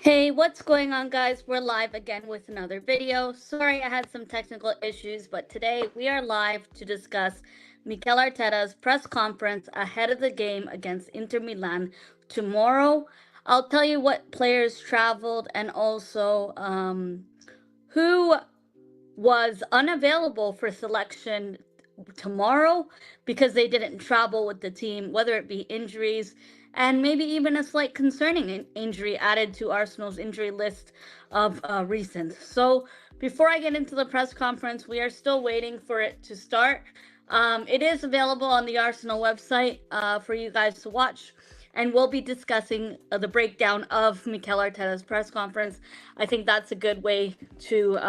Hey, what's going on, guys? We're live again with another video. Sorry, I had some technical issues, but today we are live to discuss Mikel Arteta's press conference ahead of the game against Inter Milan tomorrow. I'll tell you what players traveled and also who was unavailable for selection tomorrow because they didn't travel with the team, whether it be injuries and maybe even a slight concerning injury added to Arsenal's injury list of recent. So before I get into the press conference, we are still waiting for it to start. It is available on the Arsenal website for you guys to watch. And we'll be discussing the breakdown of Mikel Arteta's press conference. I think that's a good way to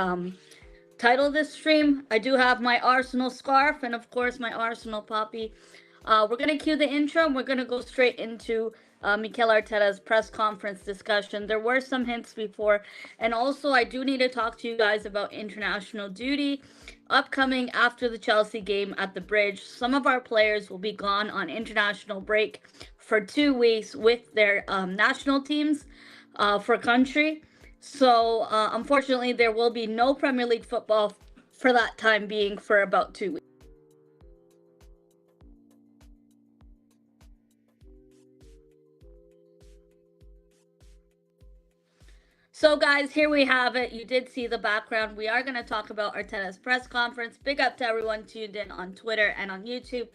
title this stream. I do have my Arsenal scarf and of course my Arsenal poppy. We're gonna cue the intro and we're gonna go straight into Mikel Arteta's press conference discussion. There were some hints before, and also I do need to talk to you guys about international duty upcoming after the Chelsea game at the Bridge. Some of our players will be gone on international break for 2 weeks with their national teams for country. So, unfortunately, there will be no Premier League football for that time being for about 2 weeks. So, guys, here we have it. You did see the background. We are going to talk about Arteta's press conference. Big up to everyone tuned in on Twitter and on YouTube.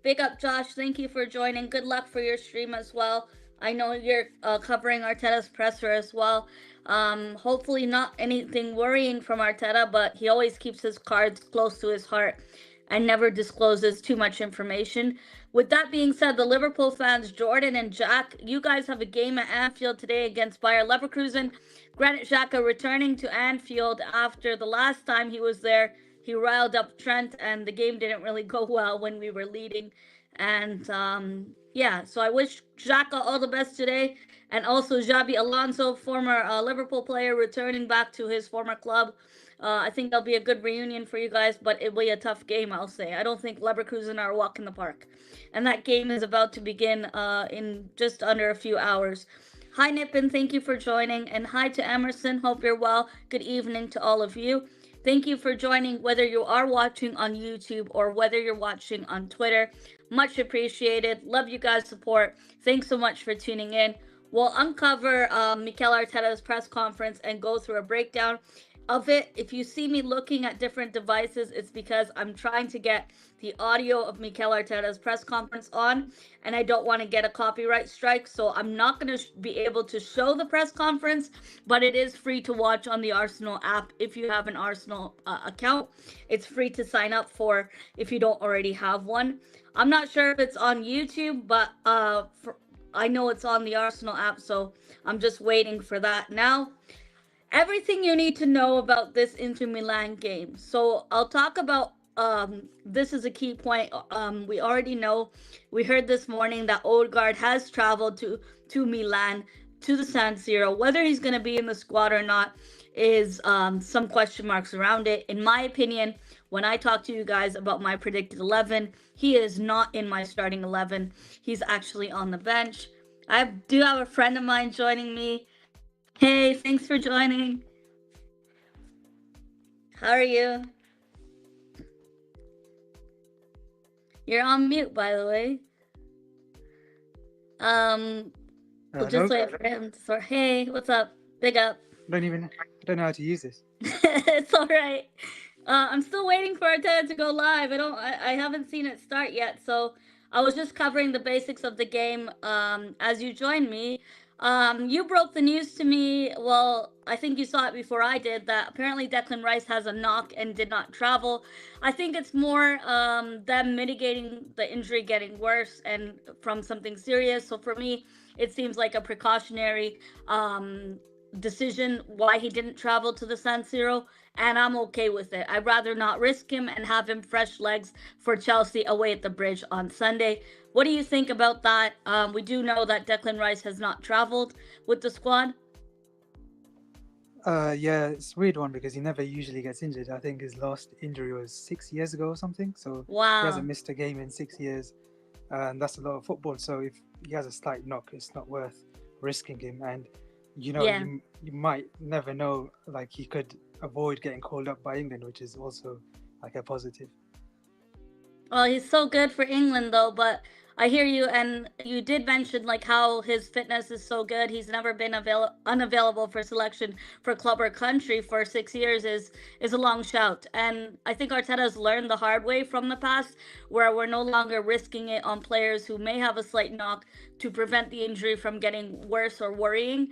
Big up, Josh. Thank you for joining. Good luck for your stream as well. I know you're covering Arteta's presser as well. Hopefully not anything worrying from Arteta, but he always keeps his cards close to his heart and never discloses too much information. With that being said, the Liverpool fans, Jordan and Jack, you guys have a game at Anfield today against Bayer Leverkusen. Granit Xhaka returning to Anfield after the last time he was there. He riled up Trent, and the game didn't really go well when we were leading. And yeah, so I wish Xhaka all the best today. And also Xabi Alonso, former Liverpool player, returning back to his former club. I think that'll be a good reunion for you guys, but it'll be a tough game, I'll say. I don't think Leverkusen are a walk in the park. And that game is about to begin in just under a few hours. Hi, Nippon. Thank you for joining. And hi to Emerson. Hope you're well. Good evening to all of you. Thank you for joining, whether you are watching on YouTube or whether you're watching on Twitter. Much appreciated. Love you guys' support. Thanks so much for tuning in. We'll uncover Mikel Arteta's press conference and go through a breakdown of it. If you see me looking at different devices, it's because I'm trying to get the audio of Mikel Arteta's press conference on, and I don't want to get a copyright strike, so I'm not going to be able to show the press conference, but it is free to watch on the Arsenal app if you have an Arsenal account. It's free to sign up for if you don't already have one. I'm not sure if it's on YouTube, but I know it's on the Arsenal app, so I'm just waiting for that now. Everything you need to know about this Inter Milan game. So I'll talk about this is a key point. We already know, we heard this morning that Odegaard has traveled to Milan, to the San Siro. Whether he's going to be in the squad or not is some question marks around it. In my opinion, when I talk to you guys about my predicted 11, he is not in my starting 11. He's actually on the bench. I do have a friend of mine joining me. Hey, thanks for joining. How are you? You're on mute, by the way. We'll just wait for him to sort. Hey, what's up? Big up. I don't know how to use this. It's all right. I'm still waiting for Arteta to go live. I haven't seen it start yet, so I was just covering the basics of the game as you joined me. You broke the news to me. Well, I think you saw it before I did, that apparently Declan Rice has a knock and did not travel. I think it's more them mitigating the injury getting worse and from something serious. So for me, it seems like a precautionary decision why he didn't travel to the San Siro, and I'm okay with it. I'd rather not risk him and have him fresh legs for Chelsea away at the Bridge on Sunday. What do you think about that? We do know that Declan Rice has not traveled with the squad. Yeah, it's a weird one because he never usually gets injured. I think his last injury was 6 years ago or something. So wow. He hasn't missed a game in 6 years. And that's a lot of football. So if he has a slight knock, it's not worth risking him. And, you know, you might never know, like he could avoid getting called up by England, which is also like a positive. Well, he's so good for England, though, but I hear you, and you did mention like how his fitness is so good. He's never been unavailable for selection for club or country for 6 years is a long shout. And I think Arteta's learned the hard way from the past, where we're no longer risking it on players who may have a slight knock to prevent the injury from getting worse or worrying.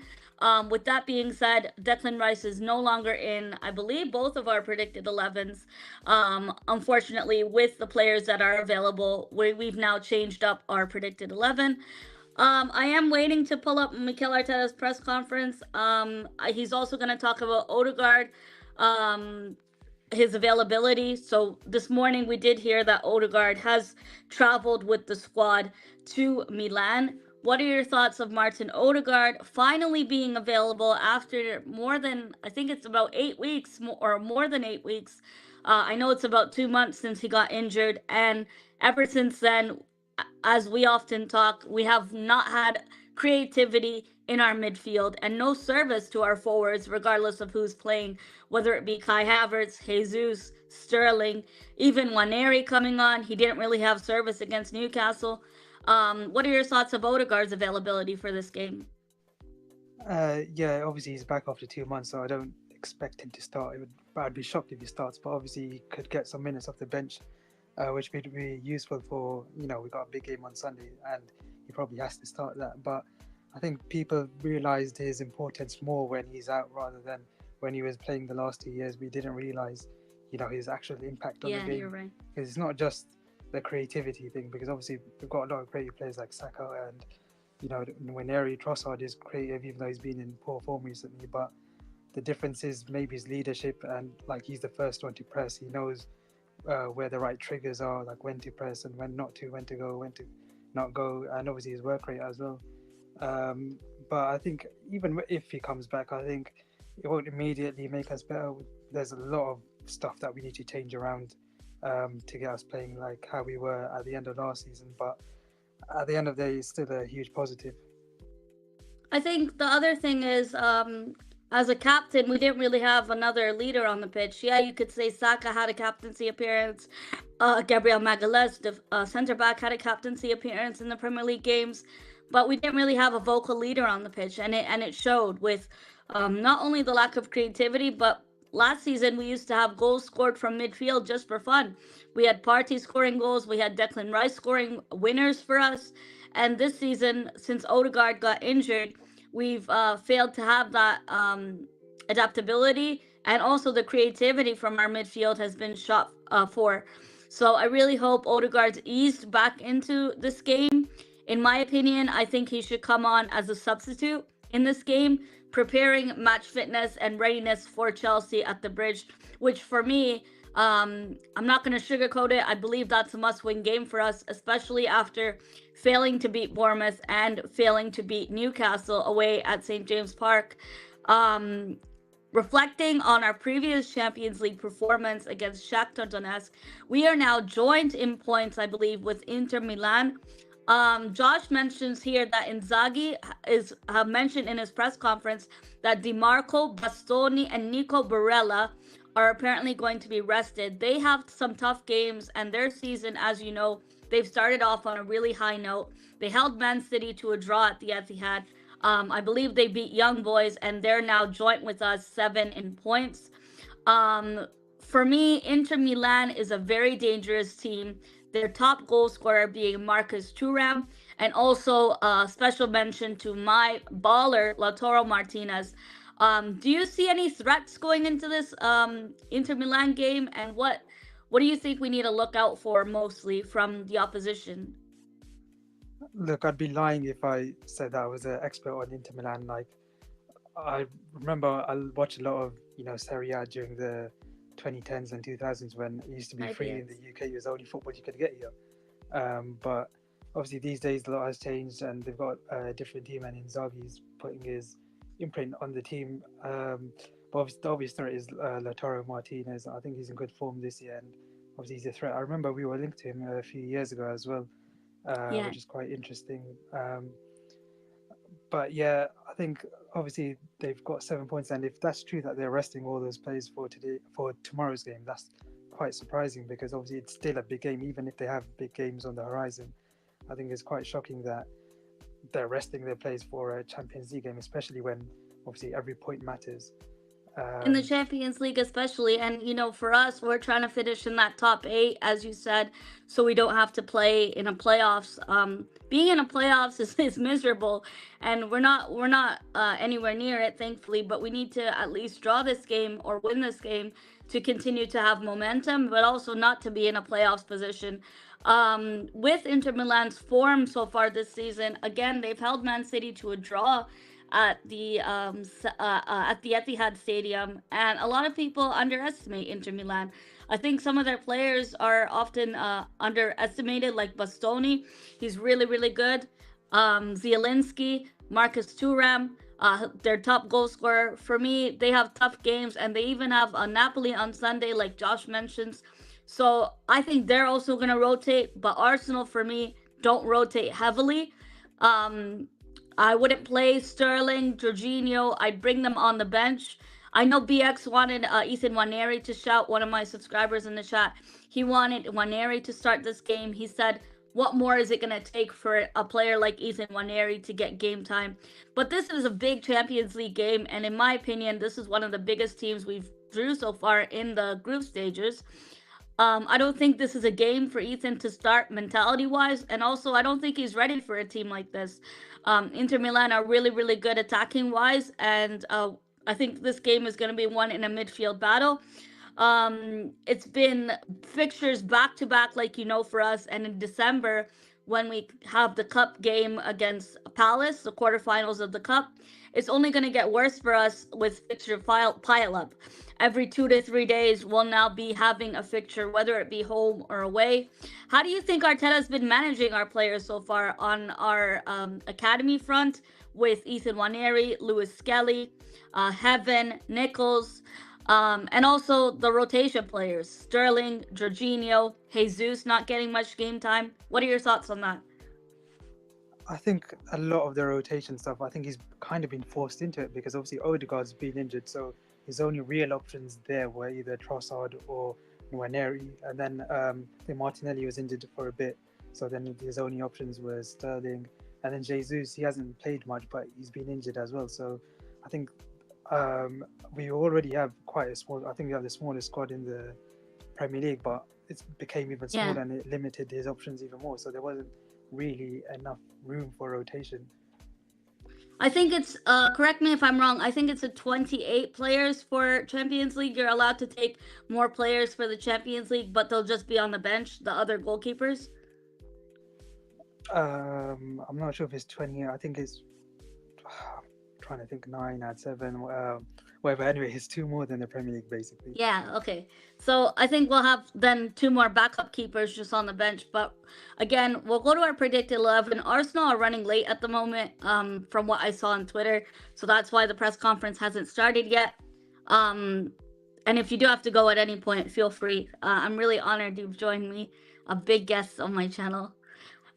With that being said, Declan Rice is no longer in, I believe, both of our predicted 11s. Unfortunately, with the players that are available, we've now changed up our predicted 11. I am waiting to pull up Mikel Arteta's press conference. He's also going to talk about Odegaard, his availability. So this morning we did hear that Odegaard has traveled with the squad to Milan. what are your thoughts of Martin Odegaard finally being available after more than, I think it's about 8 weeks or more than 8 weeks? I know it's about 2 months since he got injured, and ever since then, as we often talk, we have not had creativity in our midfield and no service to our forwards, regardless of who's playing, whether it be Kai Havertz, Jesus, Sterling, even Waneri coming on. He didn't really have service against Newcastle. What are your thoughts of Odegaard's availability for this game? Yeah, obviously he's back after 2 months, so I don't expect him to start. I'd be shocked if he starts, but obviously he could get some minutes off the bench, which would be useful for, we got a big game on Sunday, and he probably has to start that. But I think people realised his importance more when he's out rather than when he was playing the last 2 years. We didn't realise, his actual impact on the Yeah, game. you're right. Because it's not just the creativity thing, because obviously we've got a lot of creative players like Saka and Waneri. Trossard is creative, even though he's been in poor form recently. But the difference is maybe his leadership, and like he's the first one to press. He knows where the right triggers are, like when to press and when not to, when to go, when to not go, and obviously his work rate as well. But I think even if he comes back, I think it won't immediately make us better. There's a lot of stuff that we need to change around to get us playing like how we were at the end of last season. But at the end of the day, it's still a huge positive. I think the other thing is, as a captain, we didn't really have another leader on the pitch. Yeah, you could say Saka had a captaincy appearance. Gabriel Magalhaes, the centre back, had a captaincy appearance in the Premier League games, but we didn't really have a vocal leader on the pitch, and it showed with not only the lack of creativity, but last season we used to have goals scored from midfield just for fun. We had Partey scoring goals, we had Declan Rice scoring winners for us, and this season, since Odegaard got injured, we've failed to have that adaptability, and also the creativity from our midfield has been shot for. So I really hope Odegaard's eased back into this game. In my opinion, I think he should come on as a substitute in this game, preparing match fitness and readiness for Chelsea at the Bridge, which for me, I'm not going to sugarcoat it. I believe that's a must-win game for us, especially after failing to beat Bournemouth and failing to beat Newcastle away at St. James Park. Reflecting on our previous Champions League performance against Shakhtar Donetsk, we are now joint in points, I believe, with Inter Milan. Josh mentions here that Inzaghi is mentioned in his press conference that Dimarco, Bastoni, and Nico Barella are apparently going to be rested. They have some tough games, and their season, as you know, they've started off on a really high note. They held Man City to a draw at the Etihad. I believe they beat Young Boys, and they're now joint with us 7 in points. For me, Inter Milan is a very dangerous team. Their top goal scorer being Marcus Thuram, and also a special mention to my baller, Lautaro Martinez. Do you see any threats going into this Inter Milan game, and what do you think we need to look out for mostly from the opposition? Look, I'd be lying if I said that I was an expert on Inter Milan. Like, I remember I watched a lot of Serie A during the 2010s and 2000s when it used to be free in the UK. It was the only football you could get here. But obviously these days a lot has changed, and they've got a different team, and Inzaghi's putting his imprint on the team. But obviously the obvious threat is Lautaro Martinez. I think he's in good form this year, and obviously he's a threat. I remember we were linked to him a few years ago as well, which is quite interesting. But yeah, I think obviously they've got 7 points, and if that's true that they're resting all those players for tomorrow's game, that's quite surprising, because obviously it's still a big game, even if they have big games on the horizon. I think it's quite shocking that they're resting their players for a Champions League game, especially when obviously every point matters. In the Champions League especially, and for us, we're trying to finish in that top 8, as you said, so we don't have to play in a playoffs. Being in a playoffs is miserable, and we're not anywhere near it, thankfully, but we need to at least draw this game or win this game to continue to have momentum, but also not to be in a playoffs position. With Inter Milan's form so far this season, again, they've held Man City to a draw at the Etihad Stadium, and a lot of people underestimate Inter Milan. I think some of their players are often underestimated, like Bastoni. He's really, really good. Zielinski, Marcus Thuram, their top goal scorer. For me, they have tough games, and they even have Napoli on Sunday, like Josh mentions. So I think they're also going to rotate. But Arsenal, for me, don't rotate heavily. Um, I wouldn't play Sterling, Jorginho. I'd bring them on the bench. I know BX wanted Ethan Waneri to shout, one of my subscribers in the chat. He wanted Waneri to start this game. He said, what more is it going to take for a player like Ethan Waneri to get game time? But this is a big Champions League game, and in my opinion, this is one of the biggest teams we've drew so far in the group stages. I don't think this is a game for Ethan to start mentality wise, and also I don't think he's ready for a team like this. Inter Milan are really, really good attacking wise, and I think this game is going to be won in a midfield battle. It's been fixtures back to back, like for us, and in December when we have the cup game against Palace, the quarterfinals of the cup, it's only going to get worse for us with fixture pile up. Every 2 to 3 days, we'll now be having a fixture, whether it be home or away. How do you think Arteta's been managing our players so far on our academy front with Ethan Waneri, Lewis Skelly, Heaven, Nichols, and also the rotation players, Sterling, Jorginho, Jesus not getting much game time? What are your thoughts on that? I think a lot of the rotation stuff, I think he's kind of been forced into it because obviously Odegaard's been injured, so his only real options there were either Trossard or Nwaneri, and then I think Martinelli was injured for a bit, so then his only options were Sterling, and then Jesus, he hasn't played much, but he's been injured as well, so I think we already have quite a small, I think we have the smallest squad in the Premier League, but it became even smaller and it limited his options even more, so there wasn't really enough room for rotation. I think it's, correct me if I'm wrong, I think it's a 28 players for Champions League. You're allowed to take more players for the Champions League, but they'll just be on the bench, the other goalkeepers. I'm not sure if it's 20. I think it's, I'm trying to think, 9 at 7, whatever. Anyway, it's 2 more than the Premier League, basically. Yeah, okay. So I think we'll have then 2 more backup keepers just on the bench. But again, we'll go to our predicted 11. Arsenal are running late at the moment, from what I saw on Twitter. So that's why the press conference hasn't started yet. And if you do have to go at any point, feel free. I'm really honored you've joined me, a big guest on my channel.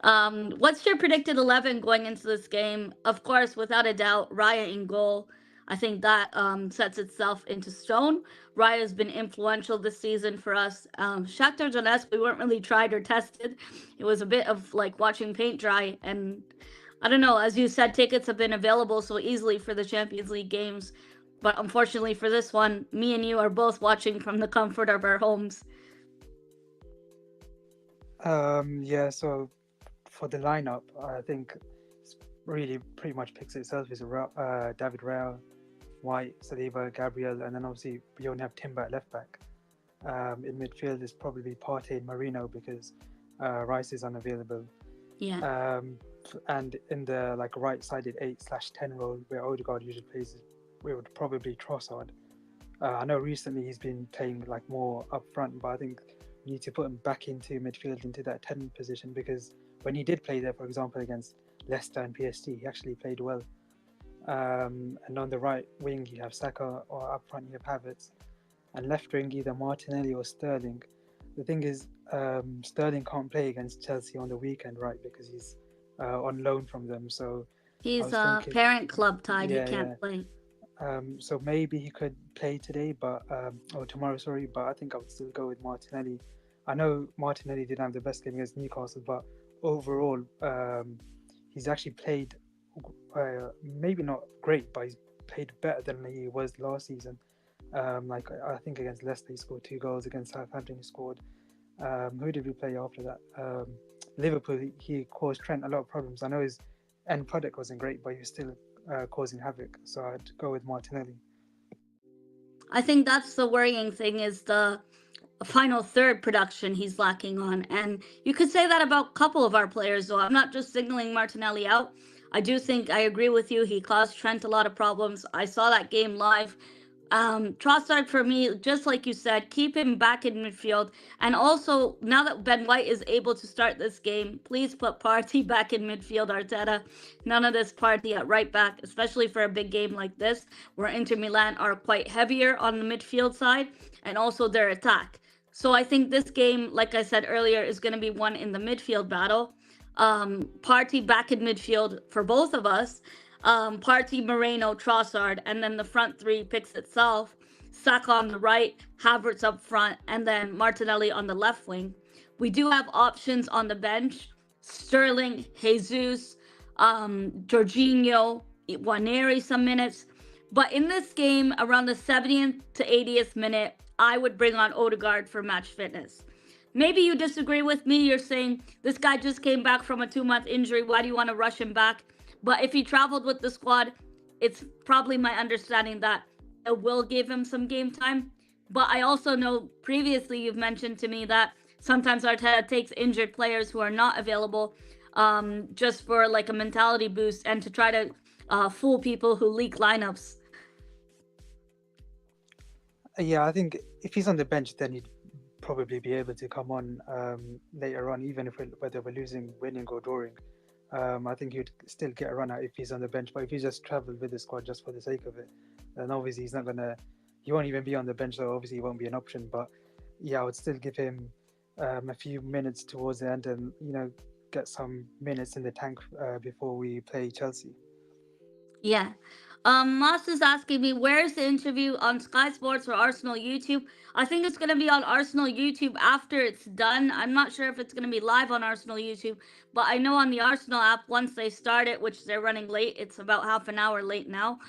What's your predicted 11 going into this game? Of course, without a doubt, Raya in goal. I think that sets itself into stone. Raya's been influential this season for us. Shakhtar Donetsk, we weren't really tried or tested. It was a bit of like watching paint dry. And I don't know, as you said, tickets have been available so easily for the Champions League games. But unfortunately for this one, me and you are both watching from the comfort of our homes. Yeah, so for the lineup, I think it's really pretty much picks itself. It's David Raya, White, Saliba, Gabriel, and then obviously we only have Timber at left back. In midfield is probably Partey and Marino because Rice is unavailable. Yeah. And in the like right-sided 8/10 role where Odegaard usually plays, we would probably Trossard. I know recently he's been playing like more up front, but I think we need to put him back into midfield, into that 10 position, because when he did play there, for example, against Leicester and PSG, he actually played well. And on the right wing, you have Saka, or up front, you have Havertz. And left wing, either Martinelli or Sterling. The thing is, Sterling can't play against Chelsea on the weekend, right? Because he's on loan from them. So he's parent club tied. He can't play. So maybe he could play today, but or tomorrow, sorry. But I think I would still go with Martinelli. I know Martinelli didn't have the best game against Newcastle, but overall, he's actually played maybe not great, but he's played better than he was last season. Like I think against Leicester he scored 2 goals, against Southampton he scored. Who did we play after that? Liverpool, he caused Trent a lot of problems. I know his end product wasn't great, but he was still causing havoc. So I'd go with Martinelli. I think that's the worrying thing, is the final third production he's lacking on. And you could say that about a couple of our players, though. I'm not just signaling Martinelli out. I do think, I agree with you, he caused Trent a lot of problems. I saw that game live. Trossard for me, just like you said, keep him back in midfield. And also, now that Ben White is able to start this game, please put Partey back in midfield, Arteta. None of this Partey at right back, especially for a big game like this, where Inter Milan are quite heavier on the midfield side and also their attack. So I think this game, like I said earlier, is going to be won in the midfield battle. Partey back in midfield for both of us. Partey, Moreno, Trossard, and then the front three picks itself. Saka on the right, Havertz up front, and then Martinelli on the left wing. We do have options on the bench: Sterling, Jesus, Jorginho, Waneri some minutes. But in this game, around the 70th to 80th minute, I would bring on Odegaard for match fitness. Maybe you disagree with me. You're saying this guy just came back from a 2-month injury. Why do you want to rush him back? But if he traveled with the squad, it's probably my understanding that it will give him some game time. But I also know previously you've mentioned to me that sometimes Arteta takes injured players who are not available just for like a mentality boost and to try to fool people who leak lineups. Yeah, I think if he's on the bench, then he'd probably be able to come on later on, even if whether we're losing, winning, or drawing. I think he'd still get a run out if he's on the bench. But if he just travelled with the squad just for the sake of it, then obviously he's not gonna. He won't even be on the bench, so obviously he won't be an option. But yeah, I would still give him a few minutes towards the end, and get some minutes in the tank before we play Chelsea. Yeah. Moss is asking me, where's the interview on Sky Sports or Arsenal YouTube? I think it's going to be on Arsenal YouTube after it's done. I'm not sure if it's going to be live on Arsenal YouTube, but I know on the Arsenal app, once they start it, which they're running late, it's about half an hour late now.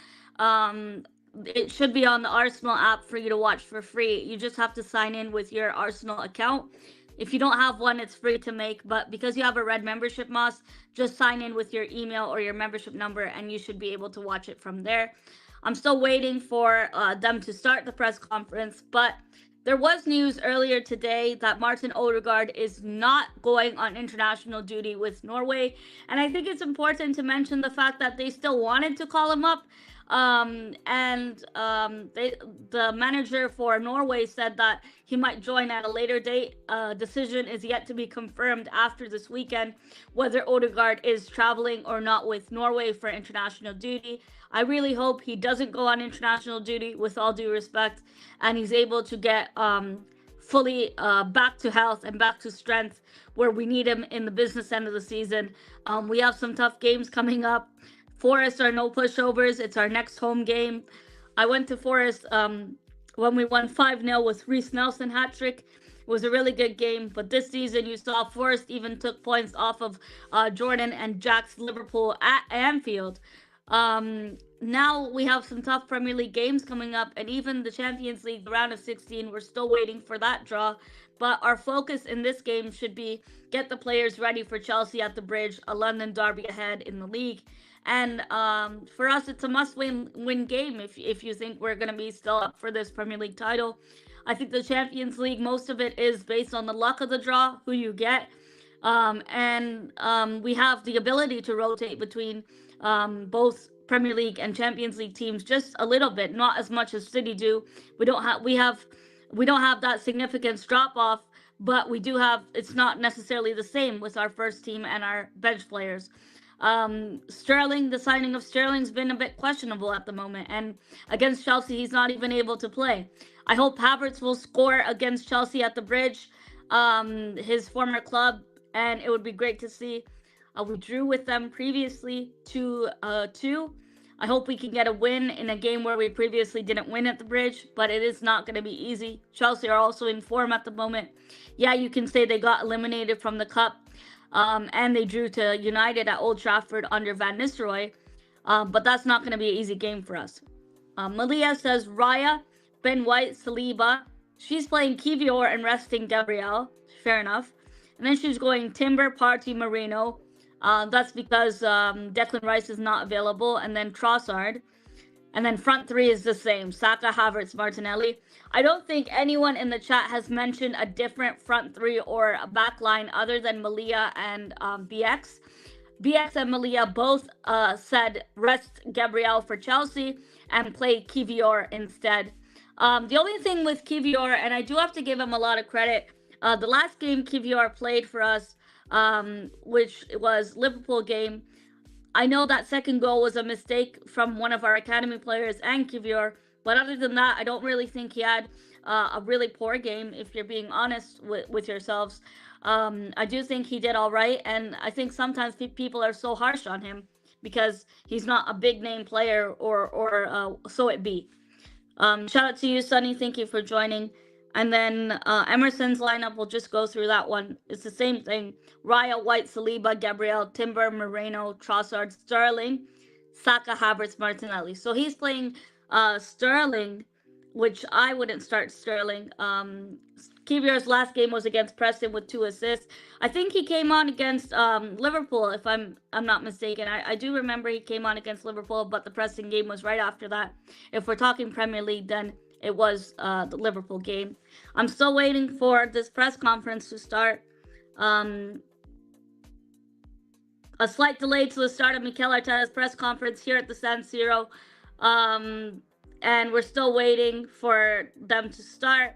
It should be on the Arsenal app for you to watch for free. You just have to sign in with your Arsenal account. If you don't have one, it's free to make, but because you have a red membership, Moss, just sign in with your email or your membership number and you should be able to watch it from there. I'm still waiting for them to start the press conference, but there was news earlier today that Martin Odegaard is not going on international duty with Norway, and I think it's important to mention the fact that they still wanted to call him up. The manager for Norway said that he might join at a later date. Decision is yet to be confirmed after this weekend whether Odegaard is traveling or not with Norway for international duty. I really hope he doesn't go on international duty, with all due respect, and he's able to get fully back to health and back to strength where we need him in the business end of the season. We have some tough games coming up. Forest are no pushovers. It's our next home game. I went to Forest when we won 5-0 with Reece Nelson hat-trick. It was a really good game. But this season, you saw Forest even took points off of Jordan and Jack's Liverpool at Anfield. Now we have some tough Premier League games coming up, and even the Champions League, the round of 16, we're still waiting for that draw. But our focus in this game should be get the players ready for Chelsea at the Bridge, a London derby ahead in the league. And for us, it's a must-win game if you think we're going to be still up for this Premier League title. I think the Champions League, most of it is based on the luck of the draw, who you get. We have the ability to rotate between both Premier League and Champions League teams just a little bit, not as much as City do. We don't have that significant drop off, but we do have. It's not necessarily the same with our first team and our bench players. Sterling, the signing of Sterling's been a bit questionable at the moment, and against Chelsea, he's not even able to play. I hope Havertz will score against Chelsea at the Bridge, his former club, and it would be great to see. We drew with them previously 2-2. I hope we can get a win in a game where we previously didn't win at the Bridge, but it is not going to be easy. Chelsea are also in form at the moment. Yeah, you can say they got eliminated from the Cup, and they drew to United at Old Trafford under Van Nistelrooy, but that's not going to be an easy game for us. Malia says, Raya, Ben White, Saliba. She's playing Kivior and resting Gabriel. Fair enough. And then she's going Timber, Partey, Moreno. That's because Declan Rice is not available, and then Trossard. And then front three is the same: Saka, Havertz, Martinelli. I don't think anyone in the chat has mentioned a different front three or a back line other than Malia and BX. BX and Malia both said rest Gabriel for Chelsea and play Kivior instead. The only thing with Kivior, and I do have to give him a lot of credit, the last game Kivior played for us, which was Liverpool game, I know that second goal was a mistake from one of our academy players and Kivior, but other than that, I don't really think he had a really poor game, if you're being honest with yourselves. I do think he did all right, and I think sometimes people are so harsh on him because he's not a big name player, or so it be. Shout out to you, Sonny. Thank you for joining. And then Emerson's lineup, we'll just go through that one. It's the same thing. Raya, White, Saliba, Gabriel, Timber, Moreno, Trossard, Sterling, Saka, Havertz, Martinelli. So he's playing Sterling, which I wouldn't start Sterling. Kivier's last game was against Preston with 2 assists. I think he came on against Liverpool, if I'm not mistaken. I do remember he came on against Liverpool, but the Preston game was right after that. If we're talking Premier League, then it was the Liverpool game. I'm still waiting for this press conference to start. A slight delay to the start of Mikel Arteta'S press conference here at the San Siro. And we're still waiting for them to start.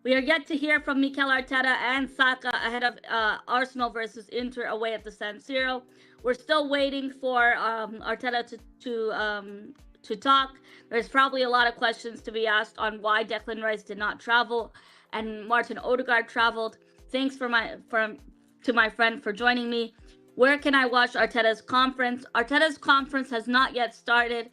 We are yet to hear from Mikel Arteta and Saka ahead of Arsenal versus Inter away at the San Siro. We're still waiting for Arteta to talk. There's probably a lot of questions to be asked on why Declan Rice did not travel and Martin Odegaard traveled. Thanks to my friend for joining me. Where can I watch Arteta's conference? Arteta's conference has not yet started.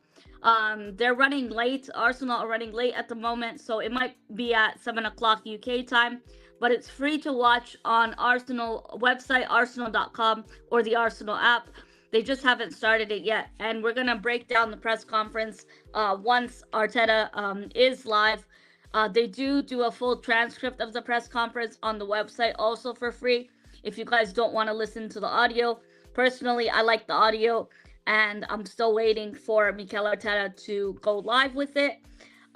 They're running late. Arsenal are running late at the moment, so it might be at 7 o'clock UK time, but it's free to watch on Arsenal website, arsenal.com, or the Arsenal app. They just haven't started it yet, and we're going to break down the press conference once Arteta is live. They do a full transcript of the press conference on the website also for free if you guys don't want to listen to the audio. Personally, I like the audio, and I'm still waiting for Mikel Arteta to go live with it.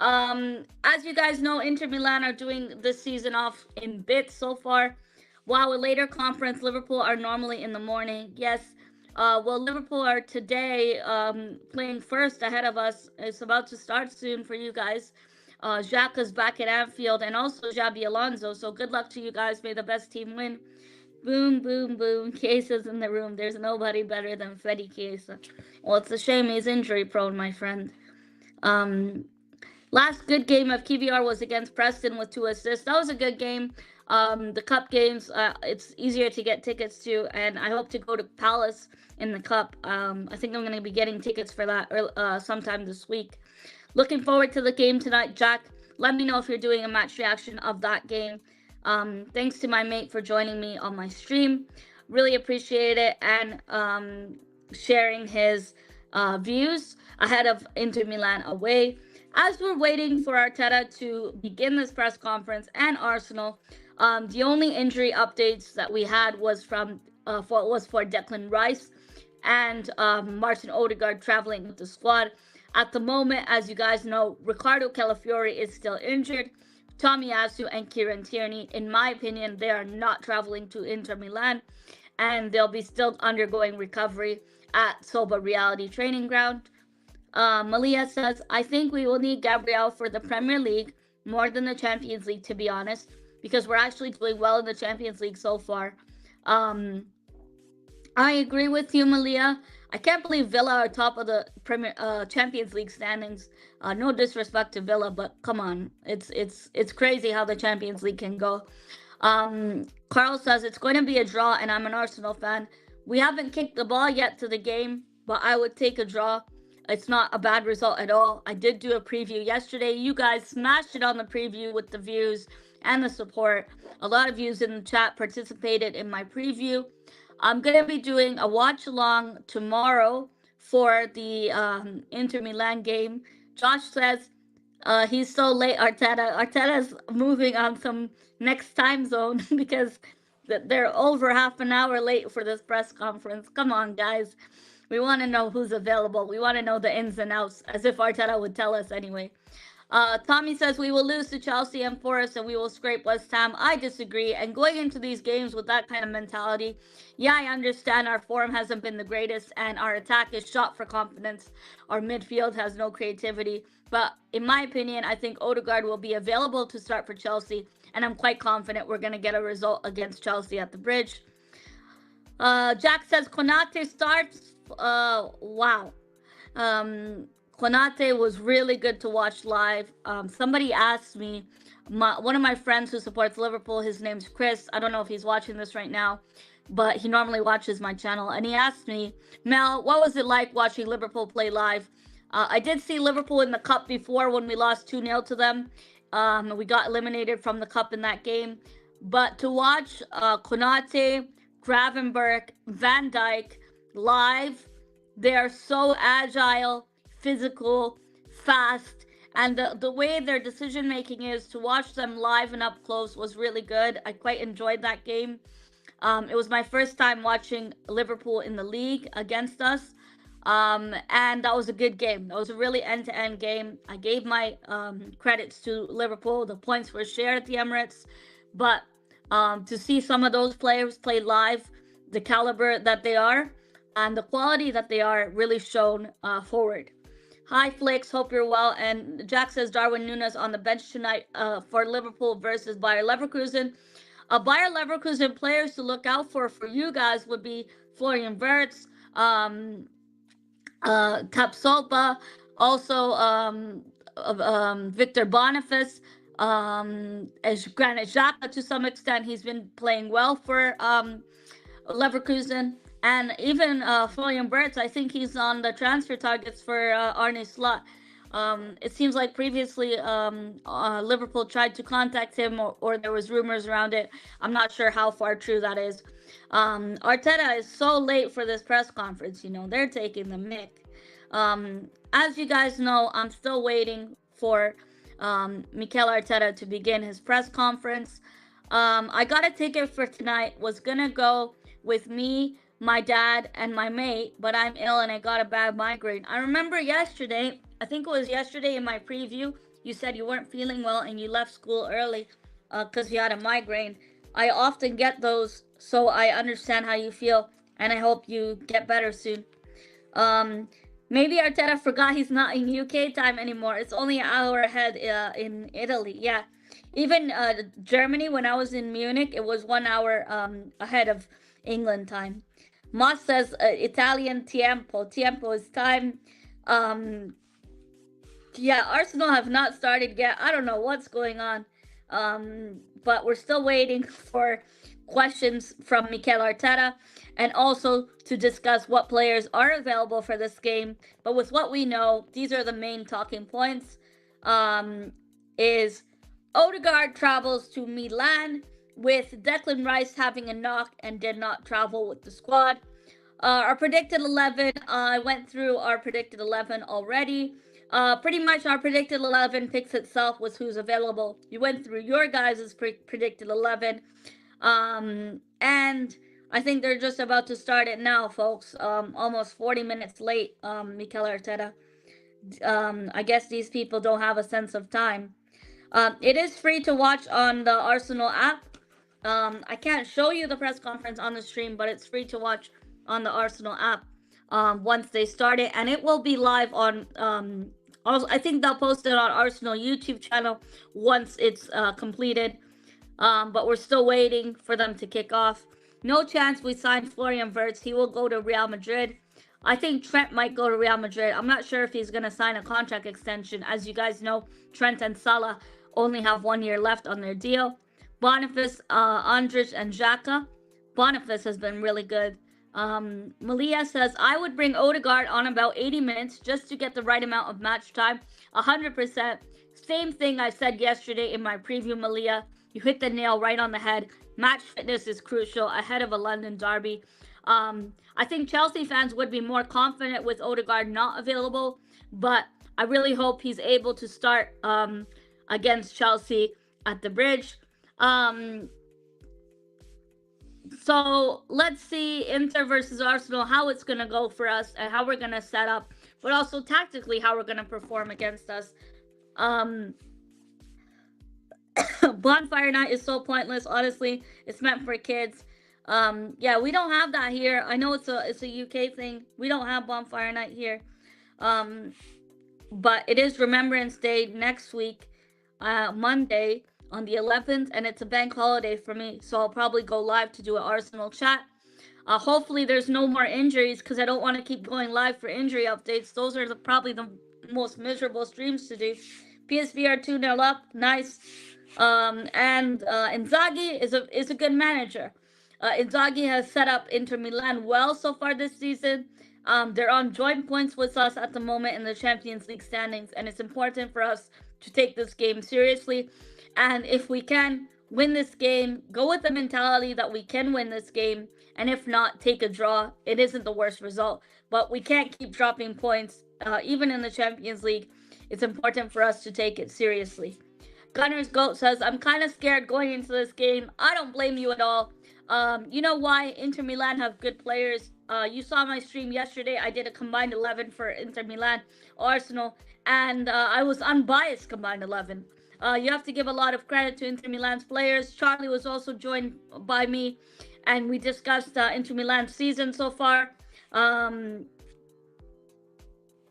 As you guys know, Inter Milan are doing this season off in bits so far, while a later conference, Liverpool are normally in the morning. Yes, well, Liverpool are today playing first ahead of us. It's about to start soon for you guys. Xhaka's back at Anfield, and also Xabi Alonso, so good luck to you guys. May the best team win. Boom, boom, boom. Kiesa's in the room. There's nobody better than Freddy Chiesa. Well, it's a shame he's injury prone, my friend. Last good game of Kivior was against Preston with 2 assists. That was a good game. The cup games, it's easier to get tickets to, and I hope to go to Palace in the cup. I think I'm going to be getting tickets for that sometime this week. Looking forward to the game tonight, Jack. Let me know if you're doing a match reaction of that game. Thanks to my mate for joining me on my stream. Really appreciate it, and sharing his views ahead of Inter Milan away. As we're waiting for Arteta to begin this press conference and Arsenal, the only injury updates that we had was for Declan Rice and Martin Odegaard traveling with the squad. At the moment, as you guys know, Ricardo Calafiori is still injured. Tomiyasu and Kieran Tierney, in my opinion, they are not traveling to Inter Milan, and they'll be still undergoing recovery at Soba Reality Training Ground. Malia says, I think we will need Gabriel for the Premier League more than the Champions League, to be honest, because we're actually doing well in the Champions League so far. I agree with you, Malia. I can't believe Villa are top of the Champions League standings. No disrespect to Villa, but come on, it's crazy how the Champions League can go. Carl says it's going to be a draw, and I'm an Arsenal fan. We haven't kicked the ball yet to the game, but I would take a draw. It's not a bad result at all. I did do a preview yesterday. You guys smashed it on the preview with the views and the support. A lot of views in the chat participated in my preview. I'm going to be doing a watch along tomorrow for the Inter Milan game. Josh says he's so late, Arteta. Arteta's moving on some next time zone because they're over half an hour late for this press conference. Come on, guys. We want to know who's available. We want to know the ins and outs, as if Arteta would tell us anyway. Tommy says we will lose to Chelsea and Forest and we will scrape West Ham. I disagree. And going into these games with that kind of mentality, yeah, I understand our form hasn't been the greatest and our attack is shot for confidence. Our midfield has no creativity. But in my opinion, I think Odegaard will be available to start for Chelsea. And I'm quite confident we're going to get a result against Chelsea at the Bridge. Jack says Konate starts. Wow. Konate was really good to watch live. Somebody asked me, one of my friends who supports Liverpool, his name's Chris. I don't know if he's watching this right now, but he normally watches my channel. And he asked me, Mel, what was it like watching Liverpool play live? I did see Liverpool in the cup before when we lost 2-0 to them. We got eliminated from the cup in that game. But to watch Konate, Gravenberch, Van Dijk live, they are so agile, physical, fast, and the way their decision making is, to watch them live and up close was really good. I quite enjoyed that game. It was my first time watching Liverpool in the league against us, and that was a good game. That was a really end-to-end game. I gave my credits to Liverpool. The points were shared at the Emirates, but to see some of those players play live, the caliber that they are and the quality that they are really shown forward. Hi, Flix. Hope you're well. And Jack says Darwin Núñez on the bench tonight for Liverpool versus Bayer Leverkusen. Bayer Leverkusen players to look out for you guys would be Florian Wirtz, Tapsoba, also Victor Boniface, as Granit Xhaka to some extent. He's been playing well for Leverkusen. And even Florian Wirtz, I think he's on the transfer targets for Arne Slot. It seems like previously Liverpool tried to contact him, or there was rumors around it. I'm not sure how far true that is. Arteta is so late for this press conference. You know, they're taking the mick. As you guys know, I'm still waiting for Mikel Arteta to begin his press conference. I got a ticket for tonight. Was gonna go with me, my dad, and my mate, but I'm ill and I got a bad migraine. I remember yesterday, I think it was yesterday in my preview, you said you weren't feeling well and you left school early because you had a migraine. I often get those, so I understand how you feel, and I hope you get better soon. Maybe Arteta forgot he's not in UK time anymore. It's only an hour ahead in Italy. Yeah. Even Germany, when I was in Munich, it was 1 hour ahead of England time. Moss says Italian tiempo. Tiempo is time. Yeah, Arsenal have not started yet. I don't know what's going on. But we're still waiting for questions from Mikel Arteta, and also to discuss what players are available for this game. But with what we know, these are the main talking points. Is Odegaard travels to Milan, with Declan Rice having a knock and did not travel with the squad. Our predicted 11, I went through our predicted 11 already. Pretty much our predicted 11 picks itself was who's available. You went through your guys' predicted 11. And I think they're just about to start it now, folks. Almost 40 minutes late, Mikel Arteta. I guess these people don't have a sense of time. It is free to watch on the Arsenal app. I can't show you the press conference on the stream, but it's free to watch on the Arsenal app once they start it. And it will be live on, also, I think they'll post it on Arsenal YouTube channel once it's completed. But we're still waiting for them to kick off. No chance we sign Florian Wirtz. He will go to Real Madrid. I think Trent might go to Real Madrid. I'm not sure if he's going to sign a contract extension. As you guys know, Trent and Salah only have 1 year left on their deal. Boniface, Andrich, and Xhaka. Boniface has been really good. Malia says, I would bring Odegaard on about 80 minutes just to get the right amount of match time. 100%. Same thing I said yesterday in my preview, Malia. You hit the nail right on the head. Match fitness is crucial ahead of a London derby. I think Chelsea fans would be more confident with Odegaard not available, but I really hope he's able to start against Chelsea at the Bridge. So let's see Inter versus Arsenal, how it's going to go for us and how we're going to set up, but also tactically how we're going to perform against us. Um, Bonfire night is so pointless. Honestly, it's meant for kids. Yeah, we don't have that here. I know it's a UK thing. We don't have bonfire night here. Um, but it is Remembrance Day next week, Monday on the 11th, and it's a bank holiday for me. So I'll probably go live to do an Arsenal chat. Hopefully, there's no more injuries because I don't want to keep going live for injury updates. Those are probably the most miserable streams to do. PSV are 2-0 up. Nice. And Inzaghi is a good manager. Inzaghi has set up Inter Milan well so far this season. They're on joint points with us at the moment in the Champions League standings, and it's important for us to take this game seriously. And if we can win this game, go with the mentality that we can win this game, and if not, take a draw. It isn't the worst result, but we can't keep dropping points, even in the Champions League. It's important for us to take it seriously. Gunner's Goat says, I'm kind of scared going into this game. I don't blame you at all. You know why? Inter Milan have good players. You saw my stream yesterday. I did a combined 11 for Inter Milan, Arsenal, and I was unbiased combined 11. You have to give a lot of credit to Inter Milan's players. Charlie was also joined by me, and we discussed Inter Milan's season so far.